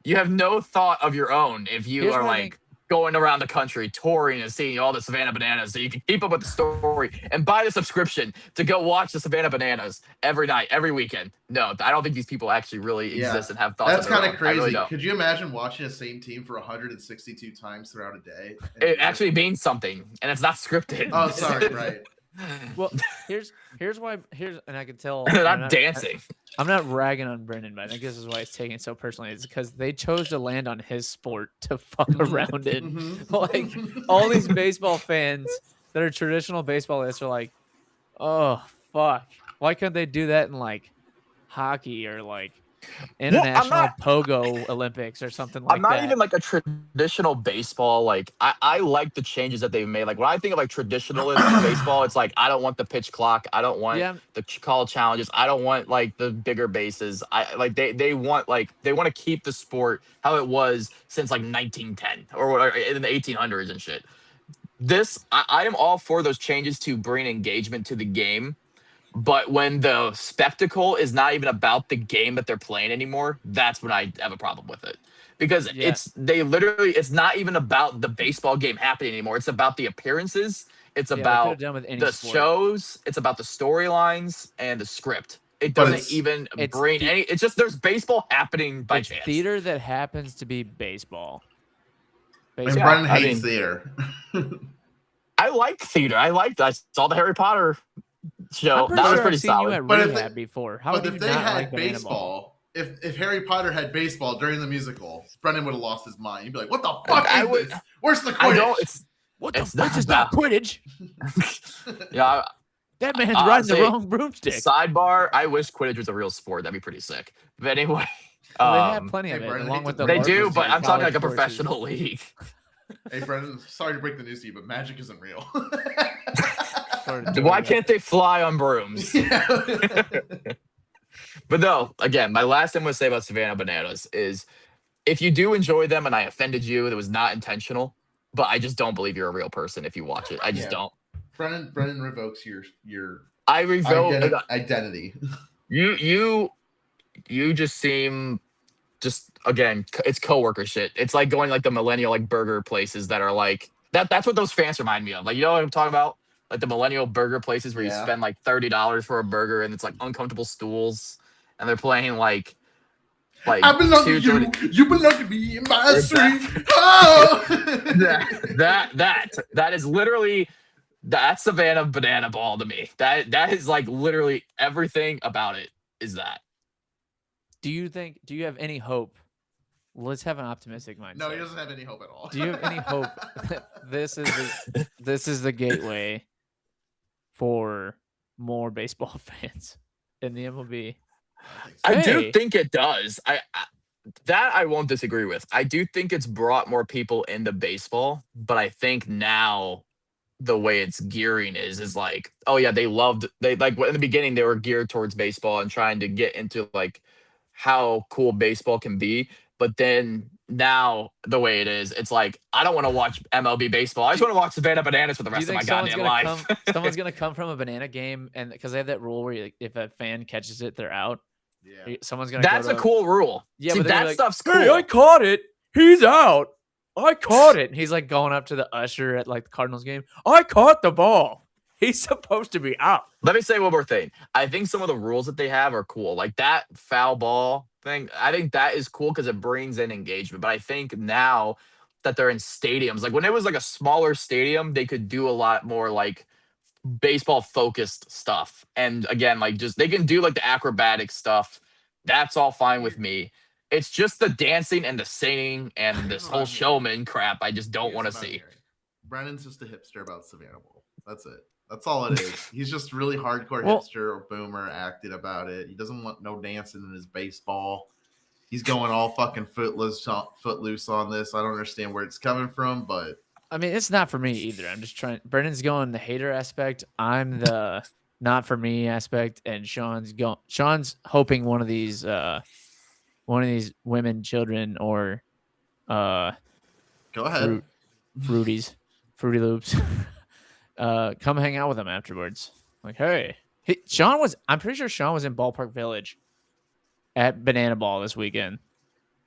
S3: You have no thought of your own if you
S2: Here's
S3: are
S2: what I
S3: like
S2: think.
S3: going around the country touring and seeing all the Savannah Bananas, so you can keep up with the story and buy the subscription to go watch the Savannah Bananas every night, every weekend. No, I don't think these people actually really
S1: Yeah.
S3: exist and have thoughts.
S1: That's
S3: kind
S1: of crazy.
S3: Really don't.
S1: Could you imagine watching the same team for 162 times throughout a day?
S3: It actually means something, and it's not scripted.
S1: Oh, sorry, right.
S2: Well, here's why and I can tell
S3: They're
S2: I'm
S3: not dancing.
S2: I'm not ragging on Brendan, but I think this is why he's taking it so personally. It's because they chose to land on his sport to fuck around it.
S1: Mhm.
S2: Like all these baseball fans that are traditional baseballists are like, oh fuck, why couldn't they do that in like hockey or like international pogo Olympics or something like
S3: I'm
S2: that?
S3: not even like a traditional baseball. Like I like the changes that they've made. Like when I think of like traditionalist baseball, it's like I don't want the pitch clock. I don't want the call challenges. I don't want like the bigger bases. I like they want to keep the sport how it was since like 1910 or in the 1800s and shit. I am all for those changes to bring engagement to the game. But when the spectacle is not even about the game that they're playing anymore, that's when I have a problem with it. Because it's not even about the baseball game happening anymore. It's about the appearances. It's about the shows. It's about the storylines and the script. It
S1: But
S3: doesn't even
S2: it's
S3: bring any. It's just there's baseball happening by
S2: It's
S3: chance.
S2: theater that happens to be baseball.
S1: And
S2: Baseball.
S1: Brennan
S3: I
S1: hates
S3: mean-
S1: theater.
S3: I like theater. I saw the Harry Potter show.
S2: I'm pretty
S3: That was
S2: sure
S3: pretty
S2: I've seen you
S3: solid.
S2: at
S1: But if
S2: rehab
S1: they-
S2: before. How
S1: But
S2: would
S1: if
S2: you
S1: they
S2: not
S1: had
S2: like Banana Ball?
S1: baseball, if Harry Potter had baseball during the musical, Brendan would have lost his mind. He'd be like, "What the fuck
S3: I
S1: is
S3: would-
S1: this? Where's the
S3: I
S1: Quidditch?"
S3: don't. It's
S2: What the
S3: It's
S2: fuck
S3: not
S2: is not
S3: about-
S2: Quidditch?
S3: yeah.
S2: That man's
S3: I'll
S2: riding the
S3: say-
S2: wrong broomstick.
S3: Sidebar. I wish Quidditch was a real sport. That'd be pretty sick. But anyway,
S2: Well, they have plenty
S1: hey,
S2: of it,
S1: Brendan,
S2: along
S1: hate
S2: with
S1: to
S2: the
S3: they
S1: break
S3: do.
S1: this
S3: But
S1: to you.
S3: I'm talking like a
S2: college courses.
S3: professional league.
S1: Hey, Brendan, sorry to break the news to you, but magic isn't real.
S3: Why can't they fly on brooms?
S1: Yeah.
S3: But no, again, my last thing I'm going to say about Savannah Bananas is if you do enjoy them and I offended you, it was not intentional, but I just don't believe you're a real person if you watch it. I just
S1: Yeah.
S3: don't.
S1: Brendan revokes your
S3: I revoke
S1: identity.
S3: you just seem just again it's coworker shit. It's like going like the millennial like burger places that are like that's what those fans remind me of. Like, you know what I'm talking about? Like the millennial burger places where you
S1: Yeah.
S3: spend like $30 for a burger and it's like uncomfortable stools and they're playing like
S1: I belong to you. You belong to me in my street. Oh!
S3: that is literally that's Savannah Banana Ball to me. That is like literally everything about it is that.
S2: Do you have any hope? Let's have an optimistic mindset.
S1: No, he doesn't have any hope at all.
S2: Do you have any hope that this is the gateway for more baseball fans in the MLB?
S3: I do
S2: Hey.
S3: think it does. I won't disagree with. I do think it's brought more people into baseball, but I think now the way it's gearing is like, oh yeah, they like in the beginning they were geared towards baseball and trying to get into like how cool baseball can be, but then now the way it is, it's like I don't want to watch MLB baseball. I just want to watch Savannah Bananas for the
S2: Do you
S3: rest of
S2: think
S3: my goddamn life.
S2: someone's gonna come from a banana game, and because they have that rule where if a fan catches it, they're out.
S1: Yeah.
S2: Someone's gonna.
S3: That's
S2: go
S3: a
S2: to
S3: cool rule.
S2: Yeah,
S3: See,
S2: but they're
S3: that
S2: like,
S3: stuff's cool.
S2: Hey, I caught it. He's out. I caught it. And he's like going up to the usher at like the Cardinals game. I caught the ball. He's supposed to be out.
S3: Let me say one more thing. I think some of the rules that they have are cool. Like that foul ball thing, I think that is cool because it brings in engagement. But I think now that they're in stadiums, like when it was like a smaller stadium, they could do a lot more like baseball focused stuff. And again, like just they can do like the acrobatic stuff. That's all fine with me. It's just the dancing and the singing and this whole showman crap I just don't want to see.
S1: Brennan's just a hipster about Savannah Bowl. That's it. That's all it is. He's just really hardcore
S2: Well-
S1: hipster or boomer acting about it. He doesn't want no dancing in his baseball. He's going all fucking footloose on this. I don't understand where it's coming from, but
S2: I mean, it's not for me either. I'm just trying. Brennan's going the hater aspect. I'm the not for me aspect, and Sean's hoping one of these women, children, or
S1: go ahead.
S2: Fruity Loops, come hang out with him afterwards. Like, hey, I'm pretty sure Sean was in Ballpark Village at Banana Ball this weekend.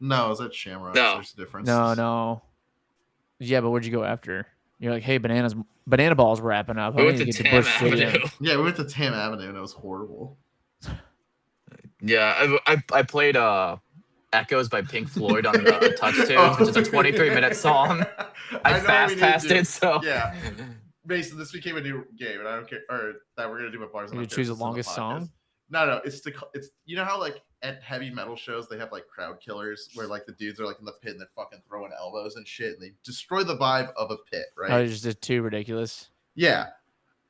S1: No, is that Shamrock?
S3: No.
S1: There's a difference.
S2: No. Yeah, but where'd you go after? You're like, hey, Banana Ball's wrapping up.
S3: We
S2: I
S3: went
S2: need
S3: to
S2: to get to
S3: Tam
S2: Busch Stadium.
S3: Avenue.
S1: Yeah, we went to Tam Avenue and it was horrible.
S3: Yeah, I played Echoes by Pink Floyd on the Touch Tunes, which is a 23-minute song. I
S1: know
S3: fast
S1: we need
S3: passed
S1: to.
S3: it, so
S1: Yeah. Mason, this became a new game, and I don't care. Or that we're gonna do with bars.
S2: You choose the longest song.
S1: No, it's you know how like at heavy metal shows they have like crowd killers where like the dudes are like in the pit and they're fucking throwing elbows and shit and they destroy the vibe of a pit, right?
S2: Oh, it's just too ridiculous.
S1: Yeah.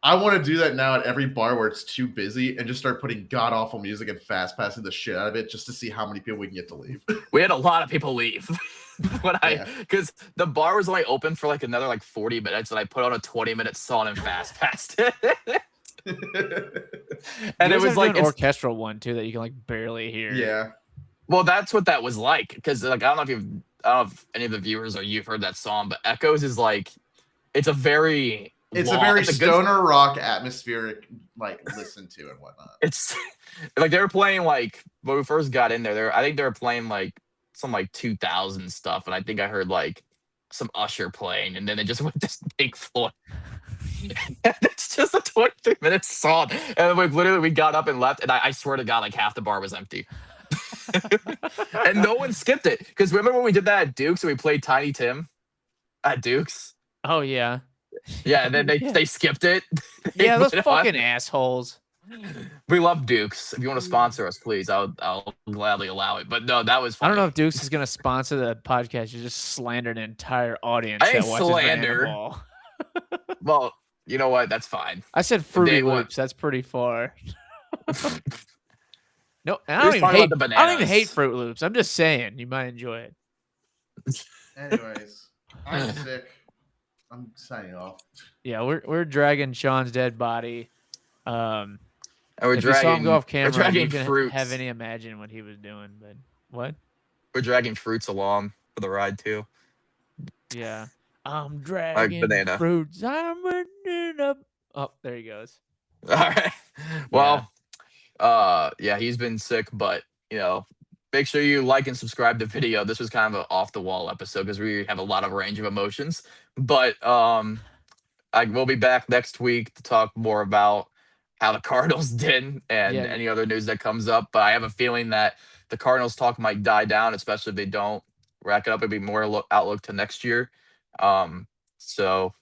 S1: I want to do that now at every bar where it's too busy and just start putting god awful music and fast passing the shit out of it just to see how many people we can get to leave.
S3: we had a lot of people leave. Because the bar was only open for like another like 40 minutes and I put on a 20-minute song and fast passed it. And it was like
S2: an orchestral one too that you can like barely hear.
S1: Yeah.
S3: Well, that's what that was like. Because like I don't know if any of the viewers or you've heard that song, but Echoes is like it's a very
S1: stoner rock atmospheric like listen to and whatnot.
S3: It's like they were playing like when we first got in there. I think they were playing like some like 2000 stuff, and I think I heard like some Usher playing, and then they just went to Pink Floyd. It's just a 23-minute song. And like literally we got up and left, and I swear to God, like half the bar was empty. And no one skipped it. Because remember when we did that at Duke's and we played Tiny Tim at Duke's?
S2: Oh yeah.
S3: Yeah, and then
S2: Yeah.
S3: they skipped it.
S2: Yeah, those
S3: put it
S2: fucking
S3: on.
S2: assholes.
S3: We love Duke's. If you want to sponsor us, please, I'll gladly allow it. But no, that was
S2: I
S3: funny.
S2: don't know if Dukes is gonna sponsor the podcast. You just slandered an entire audience
S3: I
S2: that
S3: ain't
S2: watches
S3: slander.
S2: Banana Ball.
S3: Well, you know what? That's fine.
S2: I said Fruity
S3: They want-
S2: Loops. That's pretty far. No, and I
S3: We're
S2: don't even
S3: talking
S2: hate.
S3: about the
S2: I don't even hate
S3: bananas.
S2: Fruit Loops. I'm just saying you might enjoy it.
S1: Anyways, I'm sick. I'm signing off.
S2: Yeah, we're dragging Sean's dead body.
S3: And we're
S2: If you saw him
S3: dragging,
S2: go off
S3: we're
S2: camera,
S3: dragging
S2: you can
S3: fruits.
S2: have any imagine what he was doing. But what?
S3: We're dragging fruits along for the ride too.
S2: Yeah, I'm dragging
S3: banana.
S2: fruits. I'm running up. Oh, there he goes.
S3: All right. Well, yeah, he's been sick, but you know, make sure you like and subscribe to the video. This was kind of an off the wall episode because we have a lot of range of emotions. But I will be back next week to talk more about how the Cardinals did and
S2: Yeah.
S3: any other news that comes up. But I have a feeling that the Cardinals talk might die down, especially if they don't rack it up. It'd be more outlook to next year. So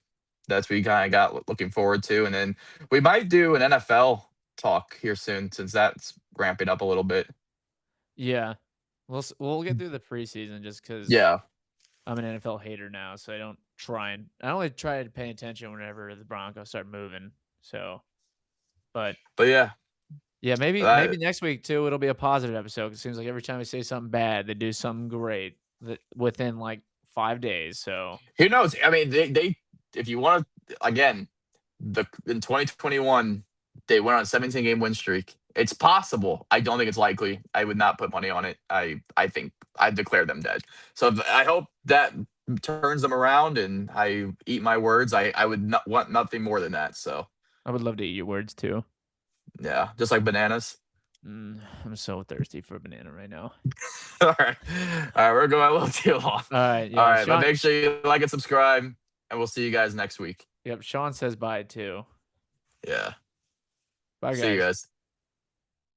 S3: that's what you kind of got looking forward to. And then we might do an NFL talk here soon since that's ramping up a little bit.
S2: Yeah, we'll get through the preseason just because.
S3: Yeah.
S2: I'm an NFL hater now, so I only try to pay attention whenever the Broncos start moving. So, but
S3: yeah,
S2: maybe next week too. It'll be a positive episode. It seems like every time we say something bad, they do something great within like 5 days. So
S3: who knows? I mean, they if you want to again, in 2021 they went on a 17-game win streak. It's possible. I don't think it's likely. I would not put money on it. I think I'd declare them dead. So I hope that turns them around and I eat my words. I would not want nothing more than that. So
S2: I would love to eat your words too.
S3: Yeah, just like bananas.
S2: I'm so thirsty for a banana right now.
S3: All right, we're going a little too long.
S2: All right, yeah,
S3: all right,
S2: Sean,
S3: but make sure you like and subscribe, and we'll see you guys next week.
S2: Yep, Sean says bye too.
S3: Yeah.
S2: Bye, guys.
S3: See you guys.